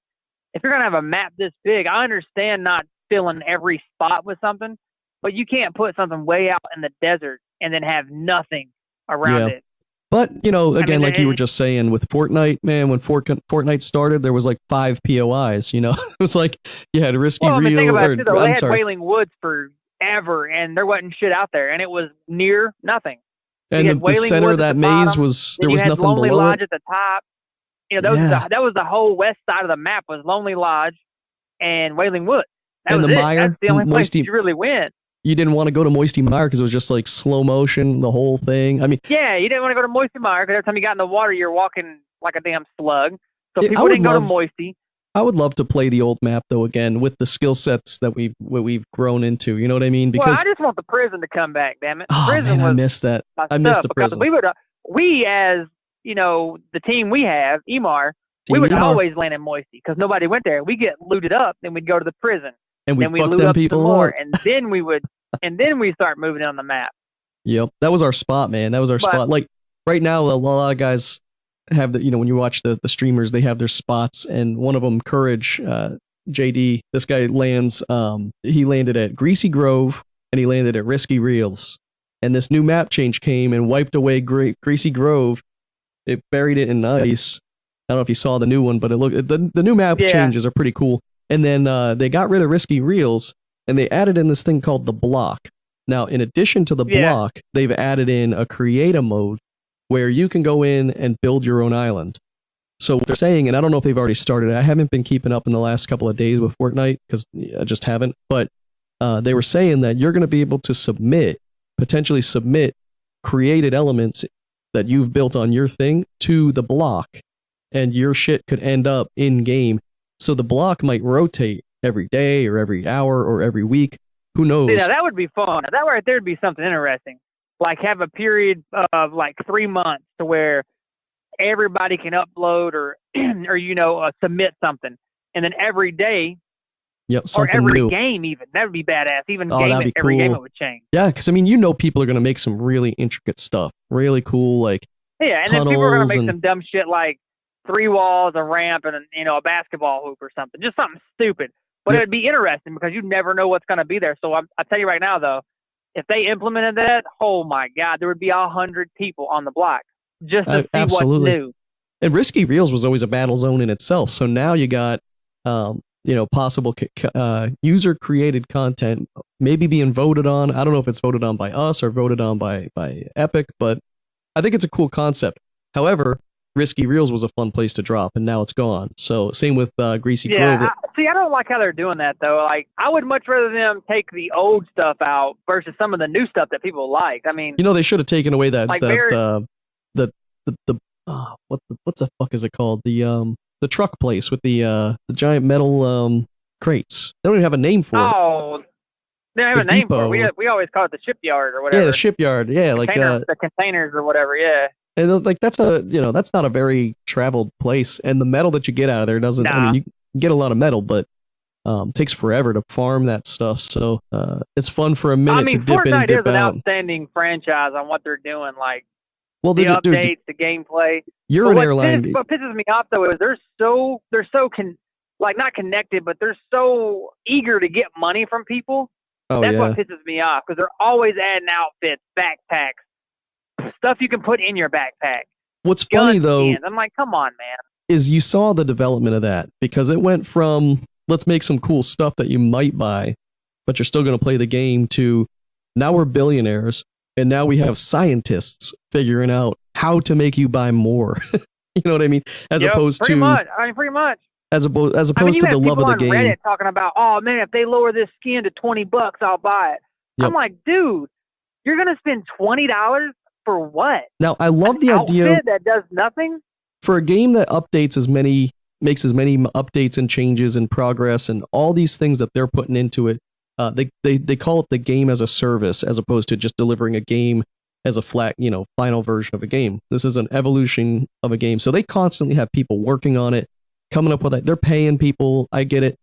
[SPEAKER 3] if you're gonna have a map this big, I understand not filling every spot with something, but you can't put something way out in the desert and then have nothing around it.
[SPEAKER 1] But, again, like you were just saying with Fortnite, man, when Fortnite started, there was 5 POIs, it was like you had Risky Real.
[SPEAKER 3] Think about it, too, they had Wailing Woods forever, and there wasn't shit out there, and it was near nothing.
[SPEAKER 1] And the center of that maze was, there was nothing
[SPEAKER 3] Lonely
[SPEAKER 1] below
[SPEAKER 3] Lodge
[SPEAKER 1] it.
[SPEAKER 3] at the top. That was the whole west side of the map, was Lonely Lodge and Wailing Woods.
[SPEAKER 1] And the Mire,
[SPEAKER 3] that's the only place you really went.
[SPEAKER 1] You didn't want to go to Moisty Mire because it was just slow motion, the whole thing. I mean,
[SPEAKER 3] yeah, you didn't want to go to Moisty Mire because every time you got in the water, you're walking like a damn slug. So people didn't go to Moisty.
[SPEAKER 1] I would love to play the old map though again with the skill sets that we've grown into. You know what I mean?
[SPEAKER 3] Well,
[SPEAKER 1] Because
[SPEAKER 3] I just want the prison to come back. Damn it,
[SPEAKER 1] oh
[SPEAKER 3] prison
[SPEAKER 1] man, I
[SPEAKER 3] was
[SPEAKER 1] miss that.
[SPEAKER 3] my
[SPEAKER 1] I miss
[SPEAKER 3] stuff
[SPEAKER 1] the
[SPEAKER 3] because
[SPEAKER 1] prison.
[SPEAKER 3] we as the team we have, Emar, we
[SPEAKER 1] Team
[SPEAKER 3] would
[SPEAKER 1] Emar.
[SPEAKER 3] always land in Moisty because nobody went there. We get looted up, then we'd go to the prison,
[SPEAKER 1] And we
[SPEAKER 3] then we'd
[SPEAKER 1] fucked
[SPEAKER 3] loot
[SPEAKER 1] them
[SPEAKER 3] up some
[SPEAKER 1] people
[SPEAKER 3] more,
[SPEAKER 1] up.
[SPEAKER 3] and then we start moving on the map.
[SPEAKER 1] Yep, that was our spot, man. That was our spot. Like right now, a lot of guys have the, when you watch the streamers, they have their spots, and one of them, Courage, JD, this guy lands. He landed at Greasy Grove, and he landed at Risky Reels. And this new map change came and wiped away Greasy Grove. It buried it in ice. I don't know if you saw the new one, but the new map changes are pretty cool. And then they got rid of Risky Reels, and they added in this thing called the Block. Now, in addition to the block, they've added in a creative mode where you can go in and build your own island. So what they're saying, and I don't know if they've already started, I haven't been keeping up in the last couple of days with Fortnite because I just haven't, but they were saying that you're going to be able to potentially submit created elements that you've built on your thing to the block, and your shit could end up in game. So the block might rotate every day or every hour or every week. Who knows?
[SPEAKER 3] See, now that would be fun. That right there would be something interesting. Like have a period of like 3 months to where everybody can upload or submit something, and then every day, or every game even. That would be badass. Even every game it would change.
[SPEAKER 1] Yeah, because I mean, people are gonna make some really intricate stuff, really cool, like
[SPEAKER 3] and then people are gonna make some dumb shit like 3 walls, a ramp, and a basketball hoop or something. Just something stupid. But it would be interesting because you never know what's going to be there. So I'll tell you right now, though, if they implemented that, oh my God, there would be 100 people on the block just to see what's new.
[SPEAKER 1] And Risky Reels was always a battle zone in itself. So now you got, possible user-created content maybe being voted on. I don't know if it's voted on by us or voted on by Epic, but I think it's a cool concept. However, Risky Reels was a fun place to drop, and now it's gone. So same with Greasy Grove.
[SPEAKER 3] I don't like how they're doing that though. Like, I would much rather them take the old stuff out versus some of the new stuff that people like. I mean,
[SPEAKER 1] they should have taken away that
[SPEAKER 3] like
[SPEAKER 1] what's the fuck is it called? The truck place with the giant metal crates. They don't even have a name for it.
[SPEAKER 3] Oh, they don't have a name for it. We always call it the shipyard or whatever.
[SPEAKER 1] Yeah, the shipyard. Yeah,
[SPEAKER 3] the containers or whatever. Yeah.
[SPEAKER 1] And like that's not a very traveled place, and the metal that you get out of there doesn't. I mean, you get a lot of metal, but takes forever to farm that stuff. So it's fun for a minute to dip in and dip out. Fortnite is an
[SPEAKER 3] outstanding franchise on what they're doing, like
[SPEAKER 1] the
[SPEAKER 3] updates, the gameplay.
[SPEAKER 1] You're an airline.
[SPEAKER 3] What pisses me off though is they're so not connected, but they're so eager to get money from people. That's what pisses me off because they're always adding outfits, backpacks. Stuff you can put in your backpack.
[SPEAKER 1] What's funny though,
[SPEAKER 3] I'm like, come on, man.
[SPEAKER 1] Is you saw the development of that because it went from let's make some cool stuff that you might buy, but you're still going to play the game to now we're billionaires and now we have scientists figuring out how to make you buy more. You know what I mean? As opposed
[SPEAKER 3] pretty
[SPEAKER 1] to
[SPEAKER 3] much. I mean, pretty much.
[SPEAKER 1] As opposed to the love of the game.
[SPEAKER 3] Reddit talking about, oh man, if they lower this skin to $20, I'll buy it. Yep. I'm like, dude, you're going to spend $20 for what?
[SPEAKER 1] Now, I love the idea
[SPEAKER 3] that does nothing
[SPEAKER 1] for a game that makes as many updates and changes and progress and all these things that they're putting into it. They call it the game as a service as opposed to just delivering a game as a flat, final version of a game. This is an evolution of a game. So they constantly have people working on it, coming up with it. They're paying people. I get it.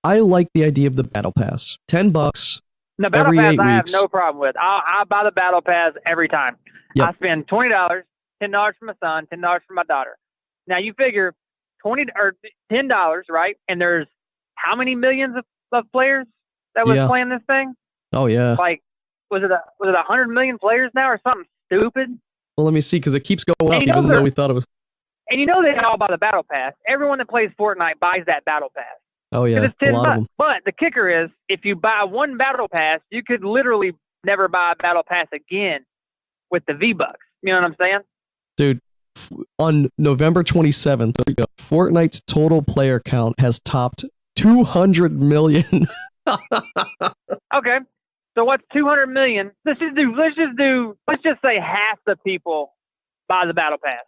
[SPEAKER 1] I like the idea of the battle pass. $10.
[SPEAKER 3] The battle pass I have no problem with. I'll buy the battle pass every time. Yep. I spend $20, $10 for my son, $10 for my daughter. Now you figure $10, right? And there's how many millions of players that was playing this thing?
[SPEAKER 1] Oh yeah.
[SPEAKER 3] Like, was it 100 million players now or something stupid?
[SPEAKER 1] Well, let me see because it keeps going up even though we thought it was.
[SPEAKER 3] And they all buy the battle pass. Everyone that plays Fortnite buys that battle pass.
[SPEAKER 1] Oh yeah,
[SPEAKER 3] it's $10. But the kicker is, if you buy one battle pass, you could literally never buy a battle pass again with the V-Bucks. You know what I'm saying?
[SPEAKER 1] Dude, on November 27th, Fortnite's total player count has topped 200 million.
[SPEAKER 3] Okay, so what's 200 million? Let's just say half the people buy the battle pass.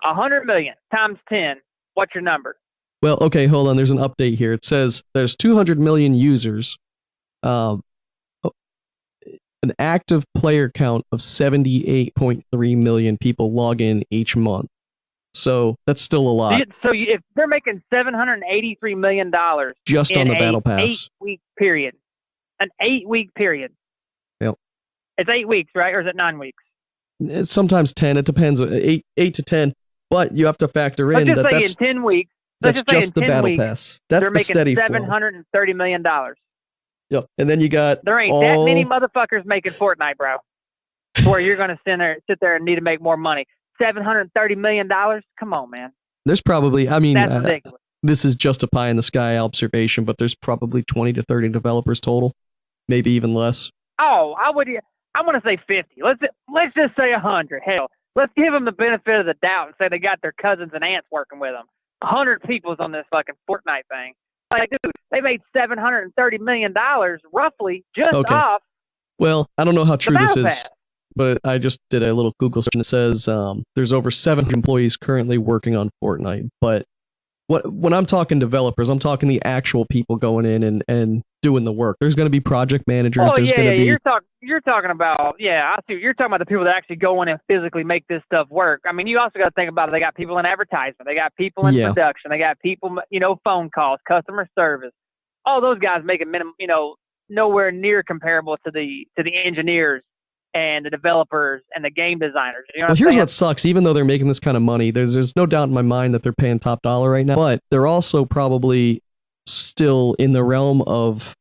[SPEAKER 3] 100 million times 10. What's your number?
[SPEAKER 1] Well, okay, hold on. There's an update here. It says there's 200 million users, um, an active player count of 78.3 million people log in each month. So that's still a lot.
[SPEAKER 3] If they're making $783 million
[SPEAKER 1] just on the Battle Pass,
[SPEAKER 3] 8-week period, an 8-week period.
[SPEAKER 1] Yep.
[SPEAKER 3] It's 8 weeks, right? Or is it 9 weeks?
[SPEAKER 1] It's sometimes 10. It depends. 8 to 10. But you have to factor in
[SPEAKER 3] that
[SPEAKER 1] that's
[SPEAKER 3] in 10 weeks.
[SPEAKER 1] That's just the Battle Pass. That's the steady flow.
[SPEAKER 3] They're making $730 million.
[SPEAKER 1] Yep. And then you got
[SPEAKER 3] there ain't that many motherfuckers making Fortnite, bro. Where you're gonna sit there and need to make more money. $730 million? Come on, man.
[SPEAKER 1] There's probably, I mean,
[SPEAKER 3] that's ridiculous.
[SPEAKER 1] This is just a pie in the sky observation, but there's probably 20 to 30 developers total, maybe even less.
[SPEAKER 3] Oh, I want to say 50. Let's just say 100. Hell, let's give them the benefit of the doubt and say they got their cousins and aunts working with them. 100 people's on this fucking Fortnite thing. Like, dude, they made $730 million roughly just off.
[SPEAKER 1] Well, I don't know how true this is.
[SPEAKER 3] Pass.
[SPEAKER 1] But I just did a little Google search and it says there's over 700 employees currently working on Fortnite. But when I'm talking developers, I'm talking the actual people going in and doing the work. There's going to be project managers.
[SPEAKER 3] Oh,
[SPEAKER 1] there's going to be.
[SPEAKER 3] You're talking about, I see. You're talking about the people that actually go in and physically make this stuff work. I mean, you also got to think about it. They got people in advertisement. They got people in production. They got people, phone calls, customer service. All those guys making minimum, nowhere near comparable to the engineers and the developers and the game designers. You know
[SPEAKER 1] well, here's what sucks. Even though they're making this kind of money, there's no doubt in my mind that they're paying top dollar right now. But they're also probably still in the realm of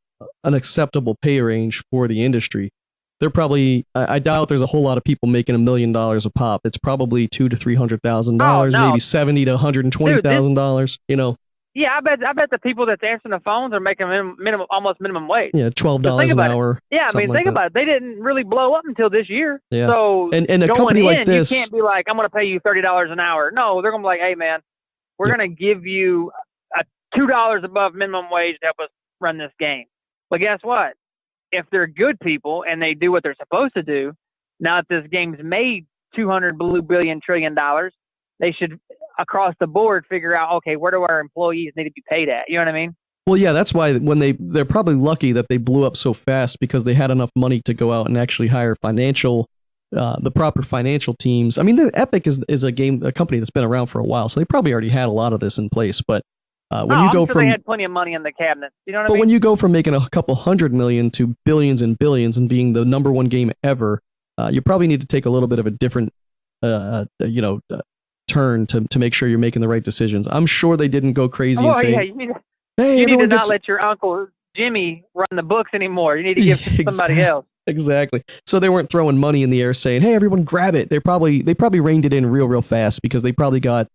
[SPEAKER 1] an acceptable pay range for the industry. They're probably, I doubt there's a whole lot of people making $1 million a pop. It's probably $200,000 to $300,000, maybe $70,000 to $120,000.
[SPEAKER 3] Yeah, I bet the people that's answering the phones are making almost minimum wage.
[SPEAKER 1] Yeah, $12 an hour.
[SPEAKER 3] Yeah, I mean, think about it. They didn't really blow up until this year.
[SPEAKER 1] Yeah.
[SPEAKER 3] So
[SPEAKER 1] and a company like this,
[SPEAKER 3] you can't be like, I'm going to pay you $30 an hour. No, they're going to be like, hey, man, we're going to give you $2 above minimum wage to help us run this game. But guess what? If they're good people and they do what they're supposed to do, now that this game's made $200 billion, they should across the board figure out, okay, where do our employees need to be paid at? You know what I mean?
[SPEAKER 1] Well, yeah, that's why when they're probably lucky that they blew up so fast because they had enough money to go out and actually hire the proper financial teams. I mean, the Epic is a company that's been around for a while, so they probably already had a lot of this in place. But
[SPEAKER 3] they had plenty of money in the cabinet. You know what I mean?
[SPEAKER 1] But when you go from making a couple $100 million to billions and billions and being the number one game ever, you probably need to take a little bit of a different, turn to make sure you're making the right decisions. I'm sure they didn't go crazy and say,
[SPEAKER 3] you need to not let your uncle Jimmy run the books anymore. You need to give it to somebody else.
[SPEAKER 1] Exactly. So they weren't throwing money in the air saying, hey, everyone grab it. They probably reined it in real fast because they probably got,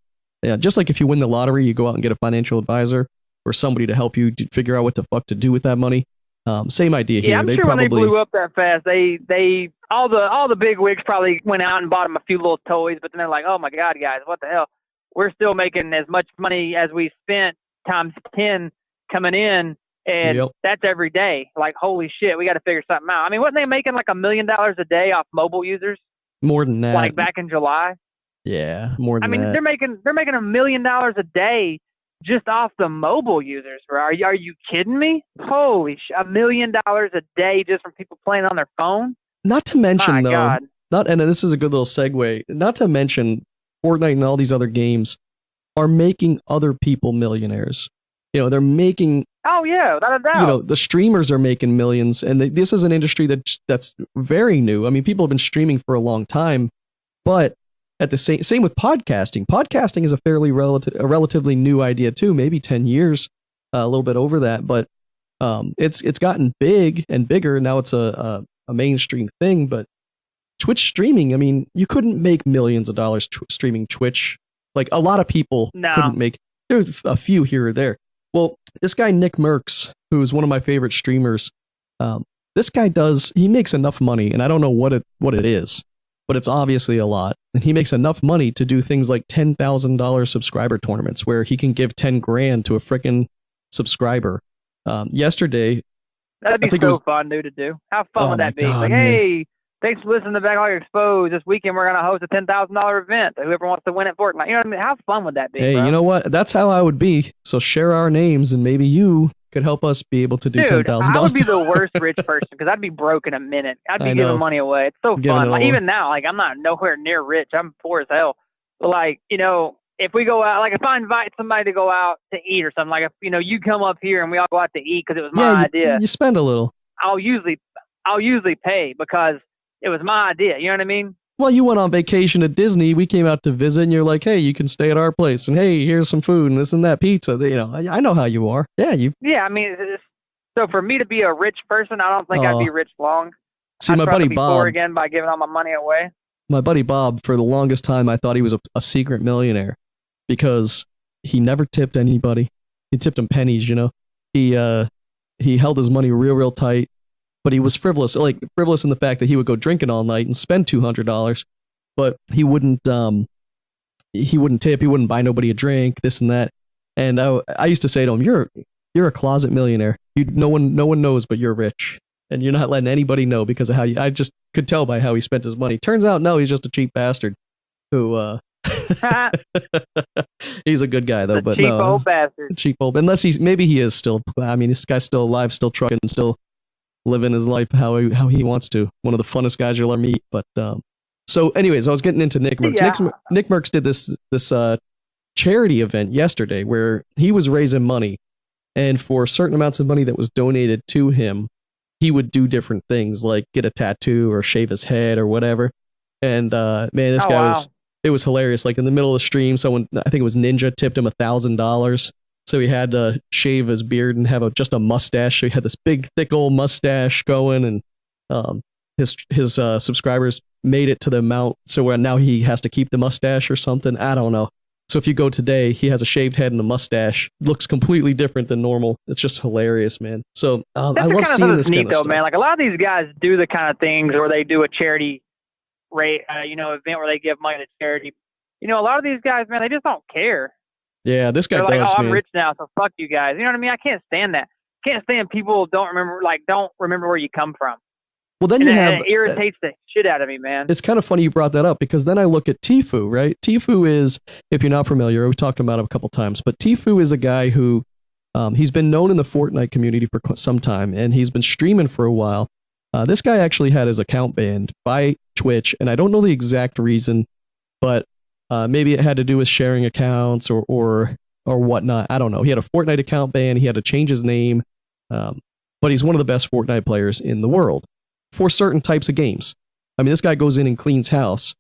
[SPEAKER 1] just like if you win the lottery, you go out and get a financial advisor or somebody to help you figure out what the fuck to do with that money. Same idea here.
[SPEAKER 3] Yeah, I'm sure when they blew up that fast, they all the big wigs probably went out and bought them a few little toys, but then they're like, oh my God, guys, what the hell? We're still making as much money as we spent times 10 coming in, and that's every day. Like, holy shit, we got to figure something out. I mean, wasn't they making like $1 million a day off mobile users?
[SPEAKER 1] More than that.
[SPEAKER 3] Like back in July?
[SPEAKER 1] Yeah, more than that.
[SPEAKER 3] I mean, they're making $1 million a day just off the mobile users, bro. Are you kidding me? Holy shit, $1 million a day just from people playing on their phone?
[SPEAKER 1] Not to mention,
[SPEAKER 3] God.
[SPEAKER 1] and this is a good little segue, not to mention Fortnite and all these other games are making other people millionaires. They're making... Oh, yeah, without a doubt. The streamers are making millions, and this is an industry that's very new. I mean, people have been streaming for a long time, but at the same with podcasting. Podcasting is a fairly relatively new idea too, maybe 10 years, a little bit over that, but it's gotten big and bigger. Now it's a mainstream thing, but Twitch streaming, I mean, you couldn't make millions of dollars streaming Twitch. Like a lot of people couldn't make, there's a few here or there. Well, this guy, Nick Merckx, who's one of my favorite streamers, this guy he makes enough money, and I don't know what it is, but it's obviously a lot. And he makes enough money to do things like $10,000 subscriber tournaments where he can give 10 grand to a freaking subscriber. Yesterday,
[SPEAKER 3] that'd be so fun, dude, to do. How fun would that be?
[SPEAKER 1] God,
[SPEAKER 3] like, hey, thanks for listening to Backlog Exposed. This weekend we're going to host a $10,000 event. Whoever wants to win at Fortnite. You know what I mean? How fun would that be,
[SPEAKER 1] Hey,
[SPEAKER 3] bro?
[SPEAKER 1] you know what? That's how I would be. So share our names, and maybe you could help us be able to do $10,000.
[SPEAKER 3] I would be the worst rich person because I'd be broke in a minute. I'd be giving money away. It's so fun. Like, even now, like, I'm not nowhere near rich. I'm poor as hell. But, like, you know, if we go out, like, if I invite somebody to go out to eat or something, like, if, you know, you come up here and we all go out to eat because it was my idea.
[SPEAKER 1] You spend a little.
[SPEAKER 3] I'll usually pay because it was my idea. You know what I mean?
[SPEAKER 1] Well, you went on vacation at Disney. We came out to visit, and you're like, "Hey, you can stay at our place." And hey, here's some food and this and that pizza. You know, I know how you are. Yeah, you.
[SPEAKER 3] Yeah, I mean, so for me to be a rich person, I don't think I'd be rich long.
[SPEAKER 1] See, my buddy Bob.
[SPEAKER 3] Poor again by giving all my money away.
[SPEAKER 1] My buddy Bob, for the longest time, I thought he was a secret millionaire because he never tipped anybody. He tipped them pennies, you know. He held his money real tight. But he was frivolous in the fact that he would go drinking all night and spend $200, but he wouldn't tip, he wouldn't buy nobody a drink, this and that. And I used to say to him, "You're a closet millionaire. No one knows, but you're rich, and you're not letting anybody know because of how I just could tell by how he spent his money." Turns out, no, he's just a cheap bastard who. He's a good guy though, but
[SPEAKER 3] cheap old bastard.
[SPEAKER 1] Cheap old, unless maybe he is still. I mean, this guy's still alive, still trucking, still living his life how he wants to. One of the funnest guys you'll ever meet. But so anyways, I was getting into Nick Merckx.
[SPEAKER 3] Yeah.
[SPEAKER 1] Nick Merckx did this charity event yesterday where he was raising money, and for certain amounts of money that was donated to him, he would do different things like get a tattoo or shave his head or whatever. And man, this guy was hilarious. Like in the middle of the stream, someone, I think it was Ninja, tipped him $1,000. So he had to shave his beard and have just a mustache. So he had this big, thick old mustache going, and his subscribers made it to the amount. So now he has to keep the mustache or something. I don't know. So if you go today, he has a shaved head and a mustache. Looks completely different than normal. It's just hilarious, man. So I love seeing this kind of stuff.
[SPEAKER 3] Man. Like a lot of these guys do the kind of things where they do a charity event where they give money to charity. You know, a lot of these guys, man, they just don't care.
[SPEAKER 1] Yeah, this guy
[SPEAKER 3] They're
[SPEAKER 1] does,
[SPEAKER 3] like,
[SPEAKER 1] man.
[SPEAKER 3] I'm rich now, so fuck you guys. You know what I mean? I can't stand that. Can't stand people don't remember where you come from.
[SPEAKER 1] Well, then
[SPEAKER 3] it irritates the shit out of me, man.
[SPEAKER 1] It's kind of funny you brought that up because then I look at Tfue, right? Tfue is, if you're not familiar, we've talked about it a couple times, but Tfue is a guy who he's been known in the Fortnite community for some time, and he's been streaming for a while. This guy actually had his account banned by Twitch, and I don't know the exact reason, but maybe it had to do with sharing accounts or whatnot. I don't know. He had a Fortnite account ban. He had to change his name, but he's one of the best Fortnite players in the world for certain types of games. I mean, this guy goes in and cleans house,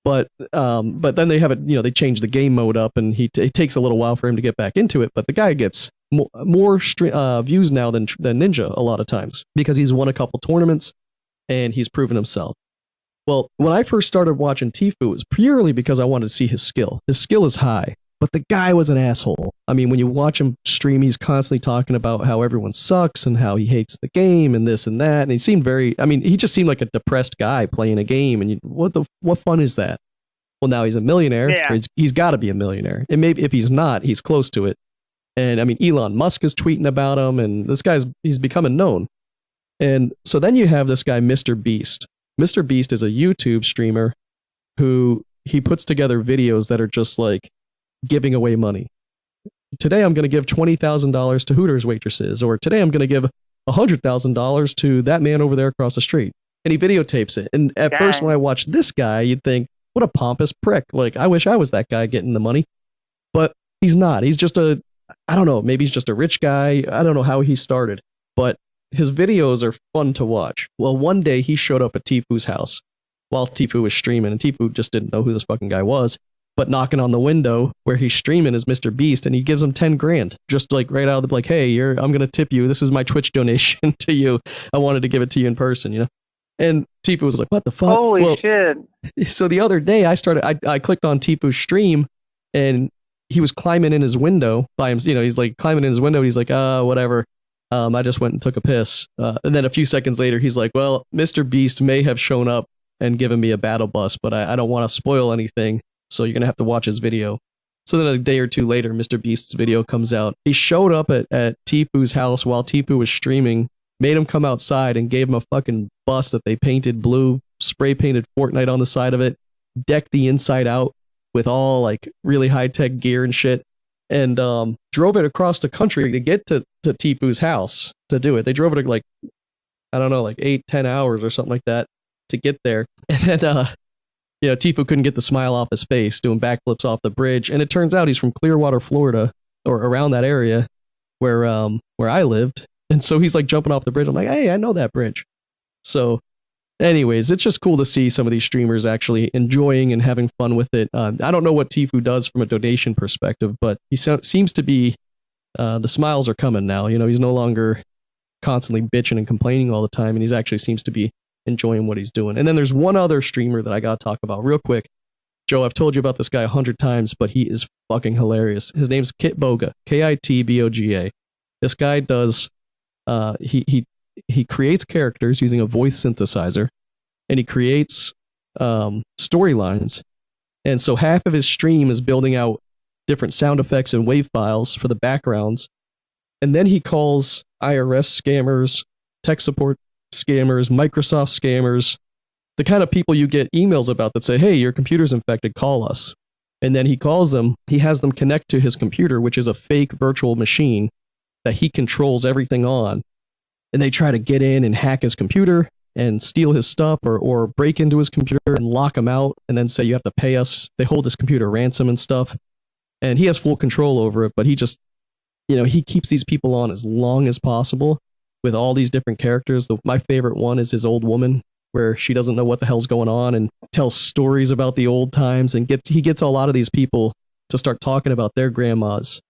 [SPEAKER 1] but then they have it. You know, they change the game mode up, and it takes a little while for him to get back into it. But the guy gets more views now than Ninja a lot of times because he's won a couple tournaments and he's proven himself. Well, when I first started watching Tfue, it was purely because I wanted to see his skill. His skill is high, but the guy was an asshole. I mean, when you watch him stream, he's constantly talking about how everyone sucks and how he hates the game and this and that. And he seemed he just seemed like a depressed guy playing a game. And what fun is that? Well, now he's a millionaire.
[SPEAKER 3] Yeah.
[SPEAKER 1] He's got to be a millionaire. And maybe if he's not, he's close to it. And I mean, Elon Musk is tweeting about him, and he's becoming known. And so then you have this guy, Mr. Beast. Mr. Beast is a YouTube streamer who he puts together videos that are just like giving away money. Today I'm going to give $20,000 to Hooters waitresses, or today I'm going to give $100,000 to that man over there across the street. And he videotapes it. And at first when I watched this guy, you'd think, what a pompous prick. Like, I wish I was that guy getting the money. But he's not. He's just I don't know, maybe he's just a rich guy. I don't know how he started, but his videos are fun to watch. Well, one day he showed up at Tfue's house while Tfue was streaming, and Tfue just didn't know who this fucking guy was, but knocking on the window where he's streaming is Mr. Beast, and he gives him 10 grand, just like right out of the, like, hey, I'm going to tip you. This is my Twitch donation to you. I wanted to give it to you in person, you know? And Tfue was like, what the fuck?
[SPEAKER 3] Holy shit.
[SPEAKER 1] So the other day I clicked on Tfue's stream, and he was climbing in his window by him. You know, he's like climbing in his window. And he's like, whatever. I just went and took a piss. And then a few seconds later, he's like, well, Mr. Beast may have shown up and given me a battle bus, but I don't want to spoil anything. So you're going to have to watch his video. So then a day or two later, Mr. Beast's video comes out. He showed up at Tfue's house while Tfue was streaming, made him come outside and gave him a fucking bus that they painted blue spray painted Fortnite on the side of it, decked the inside out with all like really high tech gear and shit, and drove it across the country to get to Tifu's house to do it. They drove it like, I don't know, like 8-10 hours or something like that to get there. And then Tifu couldn't get the smile off his face doing backflips off the bridge. And it turns out he's from Clearwater, Florida, or around that area where I lived. And so he's like jumping off the bridge. I'm like, hey, I know that bridge. So anyways, it's just cool to see some of these streamers actually enjoying and having fun with it. I don't know what Tifu does from a donation perspective, but he seems to be, the smiles are coming now. He's no longer constantly bitching and complaining all the time, and he actually seems to be enjoying what he's doing. And then there's one other streamer that I got to talk about real quick. Joe, I've told you about this guy 100 times, but he is fucking hilarious. His name's Kitboga, Kitboga. This guy does, he creates characters using a voice synthesizer, and he creates storylines. And so half of his stream is building out different sound effects and wave files for the backgrounds. And then he calls IRS scammers, tech support scammers, Microsoft scammers, the kind of people you get emails about that say, hey, your computer's infected, call us. And then he calls them, he has them connect to his computer, which is a fake virtual machine that he controls everything on. And they try to get in and hack his computer and steal his stuff, or break into his computer and lock him out and then say, you have to pay us. They hold his computer ransom and stuff. And he has full control over it, but he just, he keeps these people on as long as possible with all these different characters. My favorite one is his old woman, where she doesn't know what the hell's going on and tells stories about the old times, and he gets a lot of these people to start talking about their grandmas.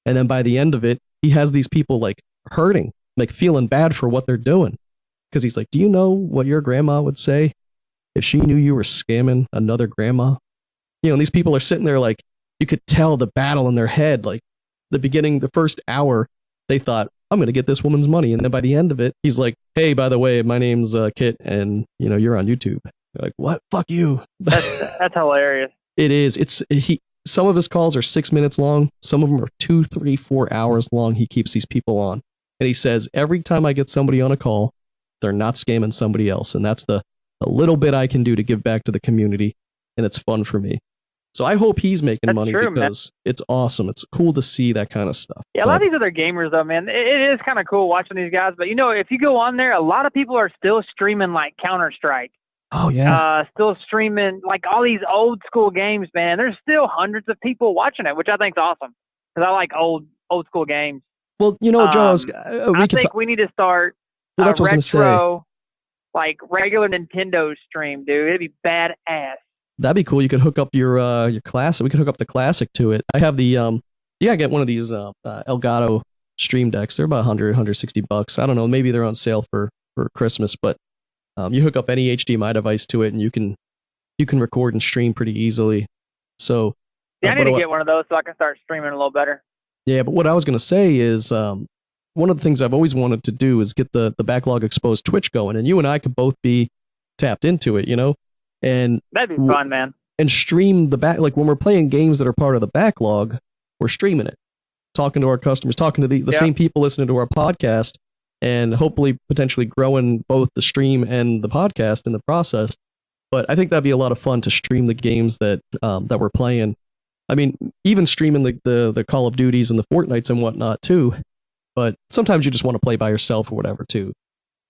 [SPEAKER 1] And then by the end of it, he has these people like hurting, like feeling bad for what they're doing. Because he's like, do you know what your grandma would say if she knew you were scamming another grandma? And these people are sitting there like, you could tell the battle in their head. Like the first hour, they thought, I'm going to get this woman's money. And then by the end of it, he's like, hey, by the way, my name's Kit, and you're on YouTube. They're like, what? Fuck you.
[SPEAKER 3] That's hilarious.
[SPEAKER 1] It is. Some of his calls are 6 minutes long. Some of them are 2, 3, 4 hours long. He keeps these people on. And he says, every time I get somebody on a call, they're not scamming somebody else. And that's the little bit I can do to give back to the community. And it's fun for me. So I hope he's making money, because it's awesome. It's cool to see that kind of stuff.
[SPEAKER 3] Yeah, a lot of these other gamers, though, man, it is kind of cool watching these guys. But, if you go on there, a lot of people are still streaming, like, Counter-Strike.
[SPEAKER 1] Oh, yeah.
[SPEAKER 3] Still streaming, like, all these old-school games, man. There's still hundreds of people watching it, which I think is awesome, because I like old-school games.
[SPEAKER 1] Well, Joe,
[SPEAKER 3] we need to start retro, like, regular Nintendo stream, dude. It'd be badass.
[SPEAKER 1] That'd be cool. You could hook up your classic. We could hook up the classic to it. I have the you gotta get one of these Elgato Stream Decks. They're about $160. I don't know. Maybe they're on sale for Christmas. But you hook up any HDMI device to it, and you can record and stream pretty easily. So
[SPEAKER 3] yeah, I need to get one of those so I can start streaming a little better.
[SPEAKER 1] Yeah, but what I was gonna say is one of the things I've always wanted to do is get the Backlog Exposed Twitch going, and you and I could both be tapped into it. And
[SPEAKER 3] that'd be fun, man.
[SPEAKER 1] And stream like when we're playing games that are part of the backlog, we're streaming it, talking to our customers, talking to the same people listening to our podcast, and hopefully potentially growing both the stream and the podcast in the process. But I think that'd be a lot of fun to stream the games that we're playing. I mean, even streaming the Call of Duties and the Fortnites and whatnot too. But sometimes you just want to play by yourself or whatever too.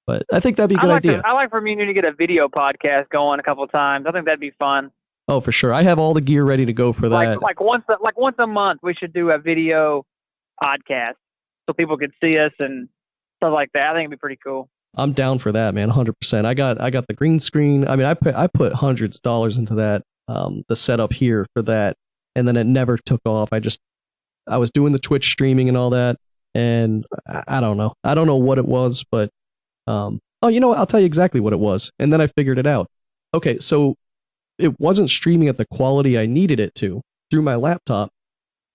[SPEAKER 1] But I think that'd be a good idea.
[SPEAKER 3] I like for me to get a video podcast going a couple of times. I think that'd be fun.
[SPEAKER 1] Oh, for sure. I have all the gear ready to go for that.
[SPEAKER 3] Like once a month, we should do a video podcast so people could see us and stuff like that. I think it'd be pretty cool.
[SPEAKER 1] I'm down for that, man. 100%. I got the green screen. I mean, I put hundreds of dollars into that, the setup here for that, and then it never took off. I was doing the Twitch streaming and all that, and I don't know. I don't know what it was, but I'll tell you exactly what it was. And then I figured it out. Okay, so it wasn't streaming at the quality I needed it to through my laptop,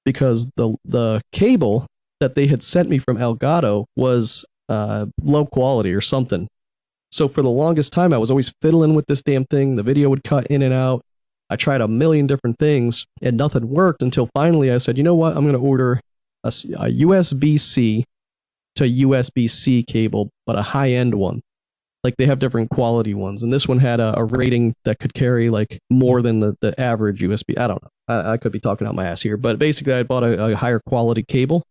[SPEAKER 1] because the cable that they had sent me from Elgato was low quality or something. So for the longest time, I was always fiddling with this damn thing. The video would cut in and out. I tried a million different things, and nothing worked until finally I said, you know what? I'm going to order a USB-C to USB-C cable, but a high-end one. like they have different quality ones, and this one had a rating that could carry like more than the average USB. I don't know. I could be talking out my ass here, but basically I bought a higher quality cable,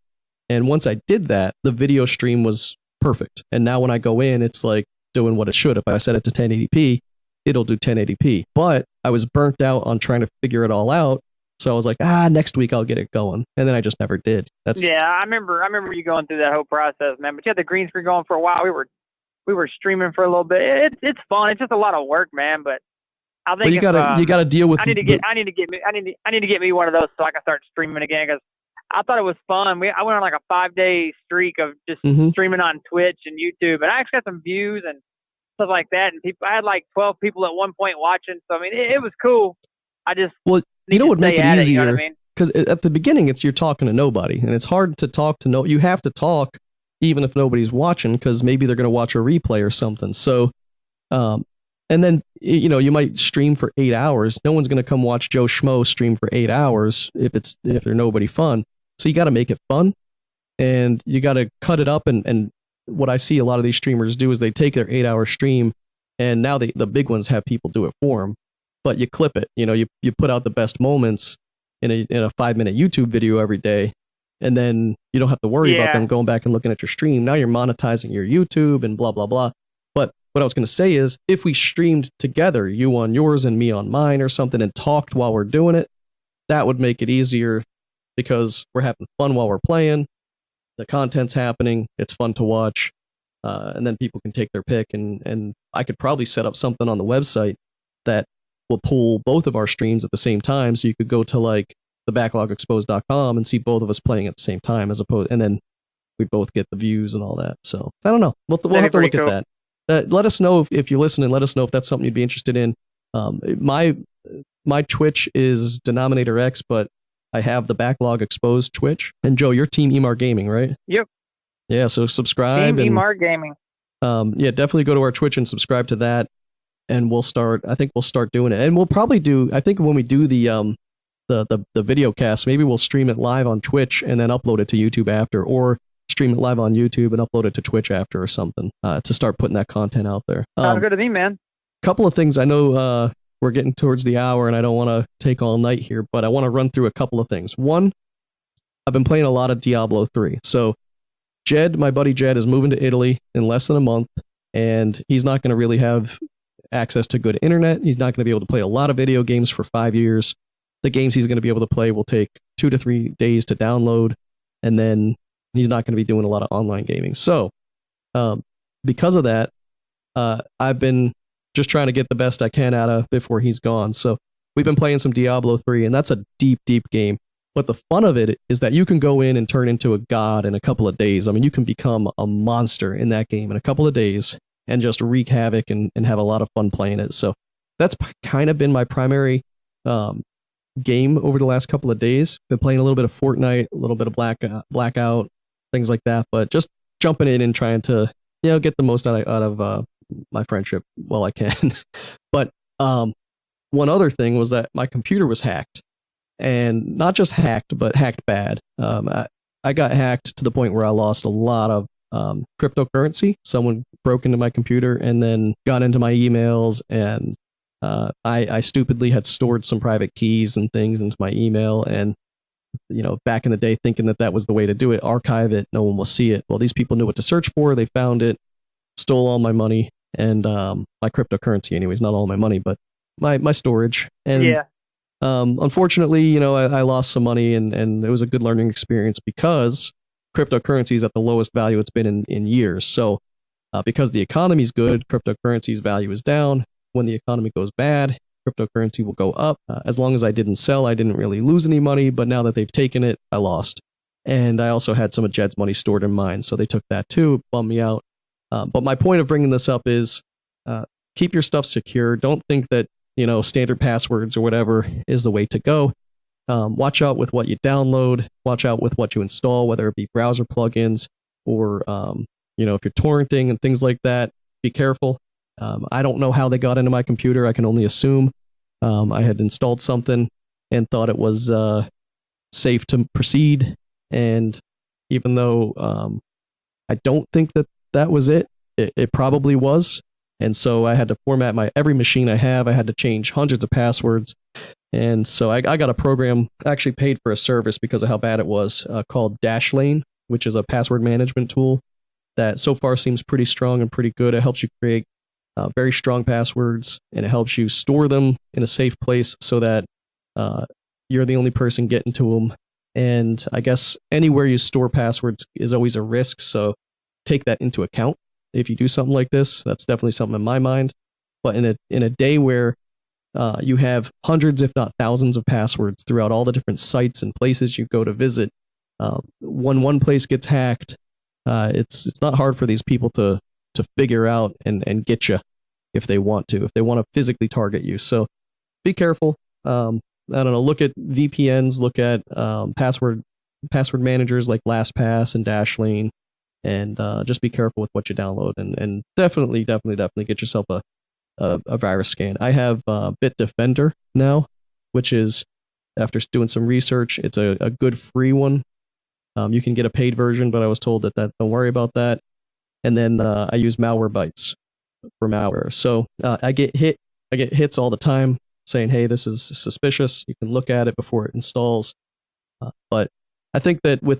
[SPEAKER 1] and once I did that, the video stream was perfect. And now when I go in, it's like doing what it should. If I set it to 1080p, it'll do 1080p. But I was burnt out on trying to figure it all out. So I was like, next week I'll get it going. And then I just never did.
[SPEAKER 3] Yeah, I remember you going through that whole process, man. But you had the green screen going for a while. We were streaming for a little bit. It's fun. It's just a lot of work, man. But I think
[SPEAKER 1] you gotta deal with.
[SPEAKER 3] I need to get me one of those so I can start streaming again, because I thought it was fun. I went on like a 5-day streak of just streaming on Twitch and YouTube, and I actually got some views and stuff like that. And I had like 12 people at one point watching. So I mean, it was cool. I just
[SPEAKER 1] you know what would make it easier?
[SPEAKER 3] You know what I mean?
[SPEAKER 1] Because at the beginning, you're talking to nobody, and it's hard to talk to you have to talk even if nobody's watching, because maybe they're going to watch a replay or something. So, and then, you might stream for 8 hours. No one's going to come watch Joe Schmo stream for 8 hours if they're nobody fun. So you got to make it fun, and you got to cut it up. And what I see a lot of these streamers do is they take their 8-hour stream, and now the big ones have people do it for them, but you clip it. You put out the best moments in a 5-minute YouTube video every day. And then you don't have to worry about them going back and looking at your stream. Now you're monetizing your YouTube and blah, blah, blah. But what I was going to say is, if we streamed together, you on yours and me on mine or something, and talked while we're doing it, that would make it easier, because we're having fun while we're playing. The content's happening. It's fun to watch. And then people can take their pick. And I could probably set up something on the website that will pull both of our streams at the same time. So you could go to like the backlogexposed.com and see both of us playing at the same time, and then we both get the views and all that. So I don't know. We'll have to look at that. Let us know if you're listening. Let us know if that's something you'd be interested in. My Twitch is Denominator X, but I have the Backlog Exposed Twitch. And Joe, you're Team Emar Gaming, right?
[SPEAKER 3] Yep.
[SPEAKER 1] Yeah. So subscribe.
[SPEAKER 3] Team Emar Gaming.
[SPEAKER 1] Yeah, definitely go to our Twitch and subscribe to that. And I think we'll start doing it. And we'll probably I think when we do the video cast, maybe we'll stream it live on Twitch and then upload it to YouTube after, or stream it live on YouTube and upload it to Twitch after or something, to start putting that content out there.
[SPEAKER 3] Sounds good to me, man.
[SPEAKER 1] Couple of things. I know we're getting towards the hour and I don't want to take all night here, but I want to run through a couple of things. One, I've been playing a lot of Diablo 3. So my buddy Jed is moving to Italy in less than a month, and he's not going to really have access to good internet. He's not going to be able to play a lot of video games for 5 years. The games he's going to be able to play will take 2 to 3 days to download, and then he's not going to be doing a lot of online gaming. So, because of that, I've been just trying to get the best I can out of before he's gone. So we've been playing some Diablo 3, and that's a deep, deep game. But the fun of it is that you can go in and turn into a god in a couple of days. I mean, you can become a monster in that game in a couple of days and just wreak havoc and have a lot of fun playing it. So that's kind of been my primary game over the last couple of days. Been playing a little bit of Fortnite, a little bit of Blackout, things like that, but just jumping in and trying to get the most out of my friendship while I can. But one other thing was that my computer was hacked, and not just hacked, but hacked bad. I got hacked to the point where I lost a lot of cryptocurrency. Someone broke into my computer and then got into my emails, and I stupidly had stored some private keys and things into my email, and back in the day, thinking that was the way to do it, archive it, no one will see it. Well, these people knew what to search for. They found it, stole all my money and my cryptocurrency. Anyways, not all my money, but my storage. And unfortunately, I lost some money, and it was a good learning experience, because cryptocurrency is at the lowest value it's been in years. So because the economy's good, cryptocurrency's value is down. When the economy goes bad, cryptocurrency will go up. As long as I didn't sell, I didn't really lose any money, but now that they've taken it, I lost. And I also had some of Jed's money stored in mine, so they took that too. It bummed me out. But my point of bringing this up is keep your stuff secure. Don't think that standard passwords or whatever is the way to go. Watch out with what you download. Watch out with what you install, whether it be browser plugins or if you're torrenting and things like that. Be careful. I don't know how they got into my computer. I can only assume I had installed something and thought it was safe to proceed. And even though I don't think that was it probably was. And so I had to format every machine I have. I had to change hundreds of passwords. And so I got a program, actually paid for a service because of how bad it was, called Dashlane, which is a password management tool that so far seems pretty strong and pretty good. It helps you create very strong passwords, and it helps you store them in a safe place so that you're the only person getting to them. And I guess anywhere you store passwords is always a risk, so take that into account if you do something like this. That's definitely something in my mind. But in a day where you have hundreds, if not thousands, of passwords throughout all the different sites and places you go to visit, when one place gets hacked, it's not hard for these people to figure out and get you if they want to physically target you. So be careful. I don't know, look at VPNs, look at password managers like LastPass and Dashlane, and just be careful with what you download, and definitely get yourself a virus scan. I have Bitdefender now, which is, after doing some research, it's a good free one. You can get a paid version, but I was told that don't worry about that. And then I use Malwarebytes for malware. So I get hits all the time saying, hey, this is suspicious. You can look at it before it installs. But I think that with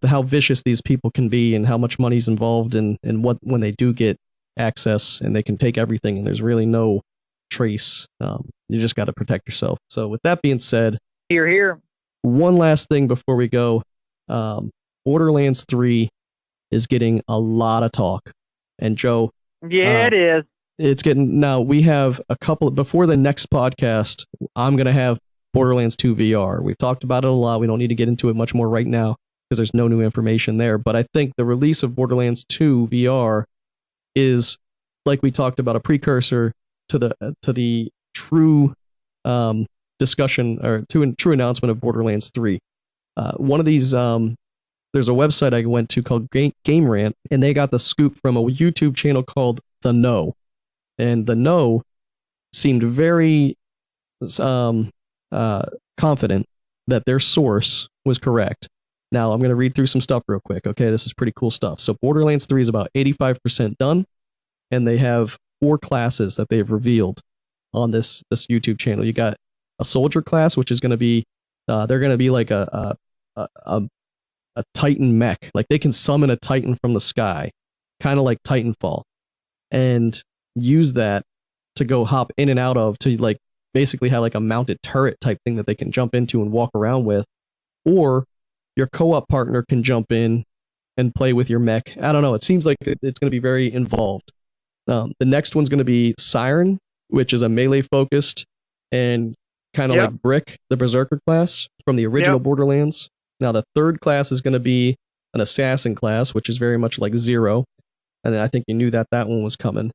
[SPEAKER 1] how vicious these people can be and how much money's involved in when they do get access, and they can take everything and there's really no trace, you just got to protect yourself. So with that being said,
[SPEAKER 3] here.
[SPEAKER 1] One last thing before we go. Borderlands 3 is getting a lot of talk. And Joe,
[SPEAKER 3] it is.
[SPEAKER 1] It's getting, now we have a couple, before the next podcast, I'm going to have Borderlands 2 VR. We've talked about it a lot. We don't need to get into it much more right now because there's no new information there. But I think the release of Borderlands 2 VR is, like we talked about, a precursor to the true discussion, or true announcement of Borderlands 3. One of these, there's a website I went to called Game Rant, and they got the scoop from a YouTube channel called The Know. And The Know seemed very confident that their source was correct. Now, I'm going to read through some stuff real quick. Okay, this is pretty cool stuff. So Borderlands 3 is about 85% done, and they have 4 classes that they've revealed on this YouTube channel. You got a soldier class, which is going to be, they're going to be like a Titan mech. Like, they can summon a Titan from the sky, kind of like Titanfall, and use that to go hop in and out of, to like basically have like a mounted turret type thing that they can jump into and walk around with. Or your co-op partner can jump in and play with your mech. I don't know. It seems like it's going to be very involved. The next one's going to be Siren, which is a melee focused and kind of like Brick, the Berserker class from the original Borderlands. Now, the third class is going to be an assassin class, which is very much like Zero. And I think you knew that one was coming.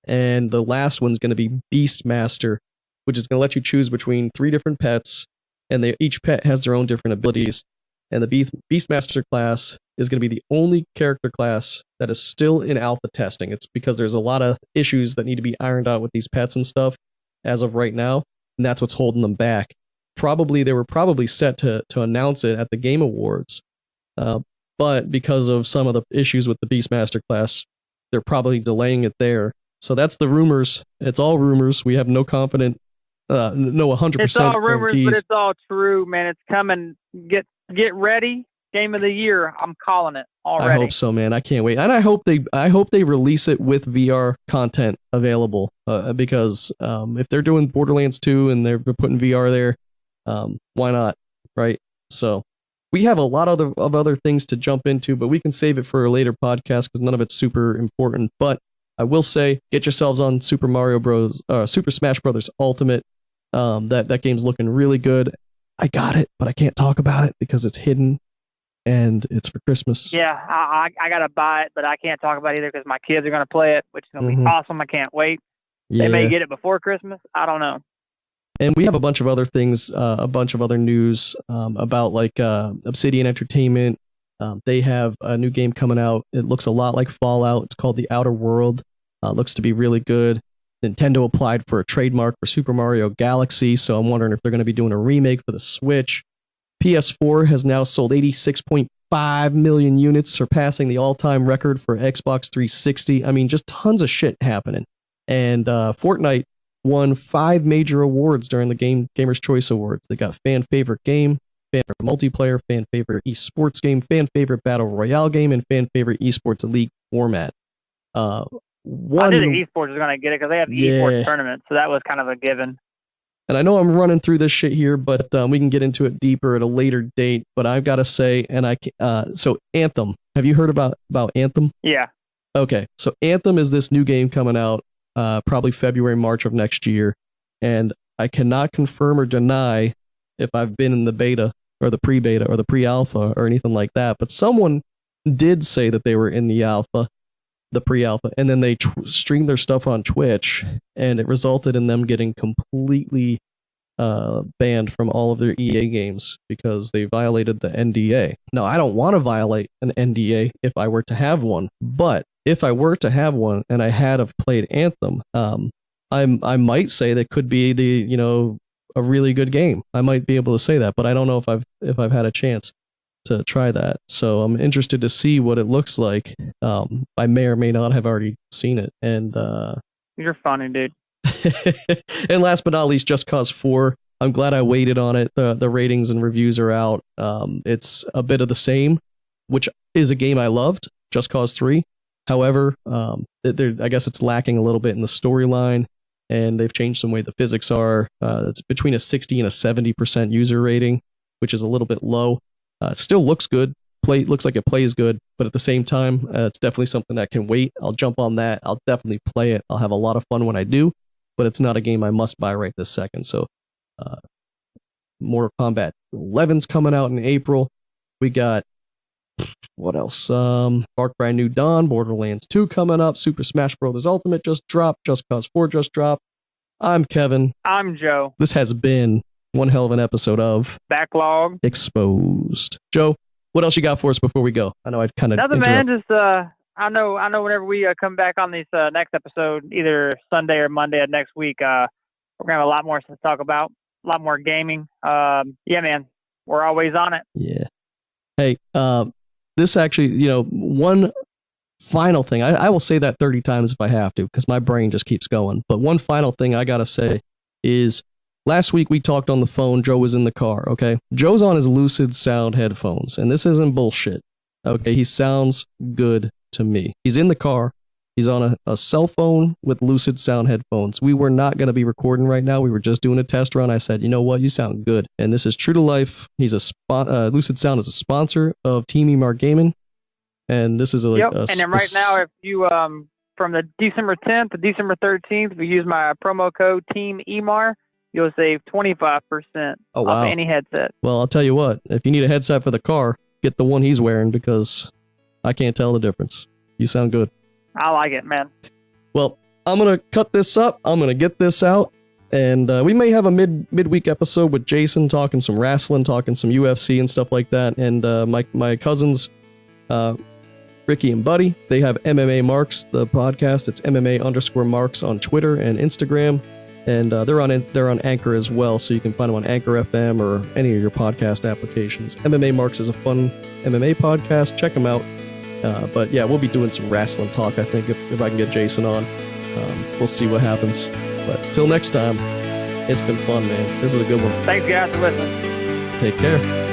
[SPEAKER 1] And the last one's going to be Beastmaster, which is going to let you choose between 3 different pets, and each pet has their own different abilities. And the Beastmaster class is going to be the only character class that is still in alpha testing. It's because there's a lot of issues that need to be ironed out with these pets and stuff as of right now, and that's what's holding them back. They were probably set to announce it at the Game Awards, but because of some of the issues with the Beastmaster class, they're probably delaying it there. So that's the rumors. It's all rumors. We have no 100%
[SPEAKER 3] It's all rumors,
[SPEAKER 1] guarantees.
[SPEAKER 3] but it's all true, man. It's coming. Get ready. Game of the year. I'm calling it already.
[SPEAKER 1] I hope so, man. I can't wait, and I hope they release it with VR content available. Because if they're doing Borderlands 2 and they're putting VR there, why not, right? So we have a lot of other things to jump into, but we can save it for a later podcast because none of it's super important. But I will say, get yourselves on Super Smash Bros. Ultimate. That game's looking really good. I got it, but I can't talk about it because it's hidden and it's for Christmas.
[SPEAKER 3] Yeah, I gotta buy it, but I can't talk about it either because my kids are gonna play it, which is gonna be awesome. I can't wait.
[SPEAKER 1] Yeah.
[SPEAKER 3] They may get it before Christmas. I don't know.
[SPEAKER 1] And we have a bunch of other things, a bunch of other news about like Obsidian Entertainment. They have a new game coming out. It looks a lot like Fallout. It's called The Outer World. Looks to be really good. Nintendo applied for a trademark for Super Mario Galaxy, so I'm wondering if they're going to be doing a remake for the Switch. PS4 has now sold 86.5 5 million units, surpassing the all-time record for Xbox 360. I mean, just tons of shit happening. And Fortnite won 5 major awards during the Gamers' Choice Awards. They got Fan Favorite Game, Fan Favorite Multiplayer, Fan Favorite Esports Game, Fan Favorite Battle Royale Game, and Fan Favorite Esports Elite Format. I
[SPEAKER 3] knew esports was going to get it because they have the esports tournament, so that was kind of a given.
[SPEAKER 1] And I know I'm running through this shit here, but we can get into it deeper at a later date. But I've got to say, so Anthem. Have you heard about Anthem?
[SPEAKER 3] Yeah.
[SPEAKER 1] Okay, so Anthem is this new game coming out probably February, March of next year, and I cannot confirm or deny if I've been in the beta or the pre-beta or the pre-alpha or anything like that. But someone did say that they were in the alpha. The pre-alpha, and then they streamed their stuff on Twitch, and it resulted in them getting completely banned from all of their EA games because they violated the NDA. Now, I don't want to violate an NDA if I were to have one, but if I were to have one and I had have played Anthem, I might say that could be a really good game. I might be able to say that, but I don't know if I've had a chance to try that. So I'm interested to see what it looks like. I may or may not have already seen it. And
[SPEAKER 3] you're funny, dude.
[SPEAKER 1] And last but not least, Just Cause 4. I'm glad I waited on it. The ratings and reviews are out. It's a bit of the same, which is a game I loved, Just Cause 3. However, I guess it's lacking a little bit in the storyline, and they've changed some way the physics are. It's between a 60 and a 70% user rating, which is a little bit low. It still looks good. Looks like it plays good, but at the same time, it's definitely something that can wait. I'll jump on that. I'll definitely play it. I'll have a lot of fun when I do, but it's not a game I must buy right this second. So, Mortal Kombat 11's coming out in April. We got, what else? Far Cry New Dawn, Borderlands 2 coming up, Super Smash Bros. Ultimate just dropped, Just Cause 4 just dropped. I'm Kevin.
[SPEAKER 3] I'm Joe.
[SPEAKER 1] This has been one hell of an episode of
[SPEAKER 3] Backlog
[SPEAKER 1] Exposed. Joe, what else you got for us before we go? I know I kind of
[SPEAKER 3] nothing, man. Just I know whenever we come back on this next episode, either Sunday or Monday of next week, we're gonna have a lot more to talk about, a lot more gaming. Yeah, man, we're always on it.
[SPEAKER 1] Yeah. Hey, this actually, one final thing. I will say that 30 times if I have to, because my brain just keeps going. But one final thing I gotta say is, last week we talked on the phone. Joe was in the car, okay? Joe's on his Lucid Sound headphones, and this isn't bullshit, okay? He sounds good to me. He's in the car. He's on a cell phone with Lucid Sound headphones. We were not going to be recording right now. We were just doing a test run. I said, you know what? You sound good. And this is true to life. He's Lucid Sound is a sponsor of Team EMAR Gaming, and this is
[SPEAKER 3] and then right now, if you from the December 10th to December 13th, if you use my promo code Team EMAR, you'll save 25% off any headset.
[SPEAKER 1] Well, I'll tell you what. If you need a headset for the car, get the one he's wearing, because I can't tell the difference. You sound good.
[SPEAKER 3] I like it, man.
[SPEAKER 1] Well, I'm going to cut this up. I'm going to get this out. And we may have a midweek episode with Jason talking some wrestling, talking some UFC and stuff like that. And my cousins, Ricky and Buddy, they have MMA Marks, the podcast. It's MMA_Marks on Twitter and Instagram. And they're on Anchor as well, so you can find them on Anchor FM or any of your podcast applications. MMA Marks is a fun MMA podcast. Check them out. But yeah, we'll be doing some wrestling talk, I think, if I can get Jason on. We'll see what happens. But till next time, it's been fun, man. This is a good one.
[SPEAKER 3] Thanks, guys, for listening.
[SPEAKER 1] Take care.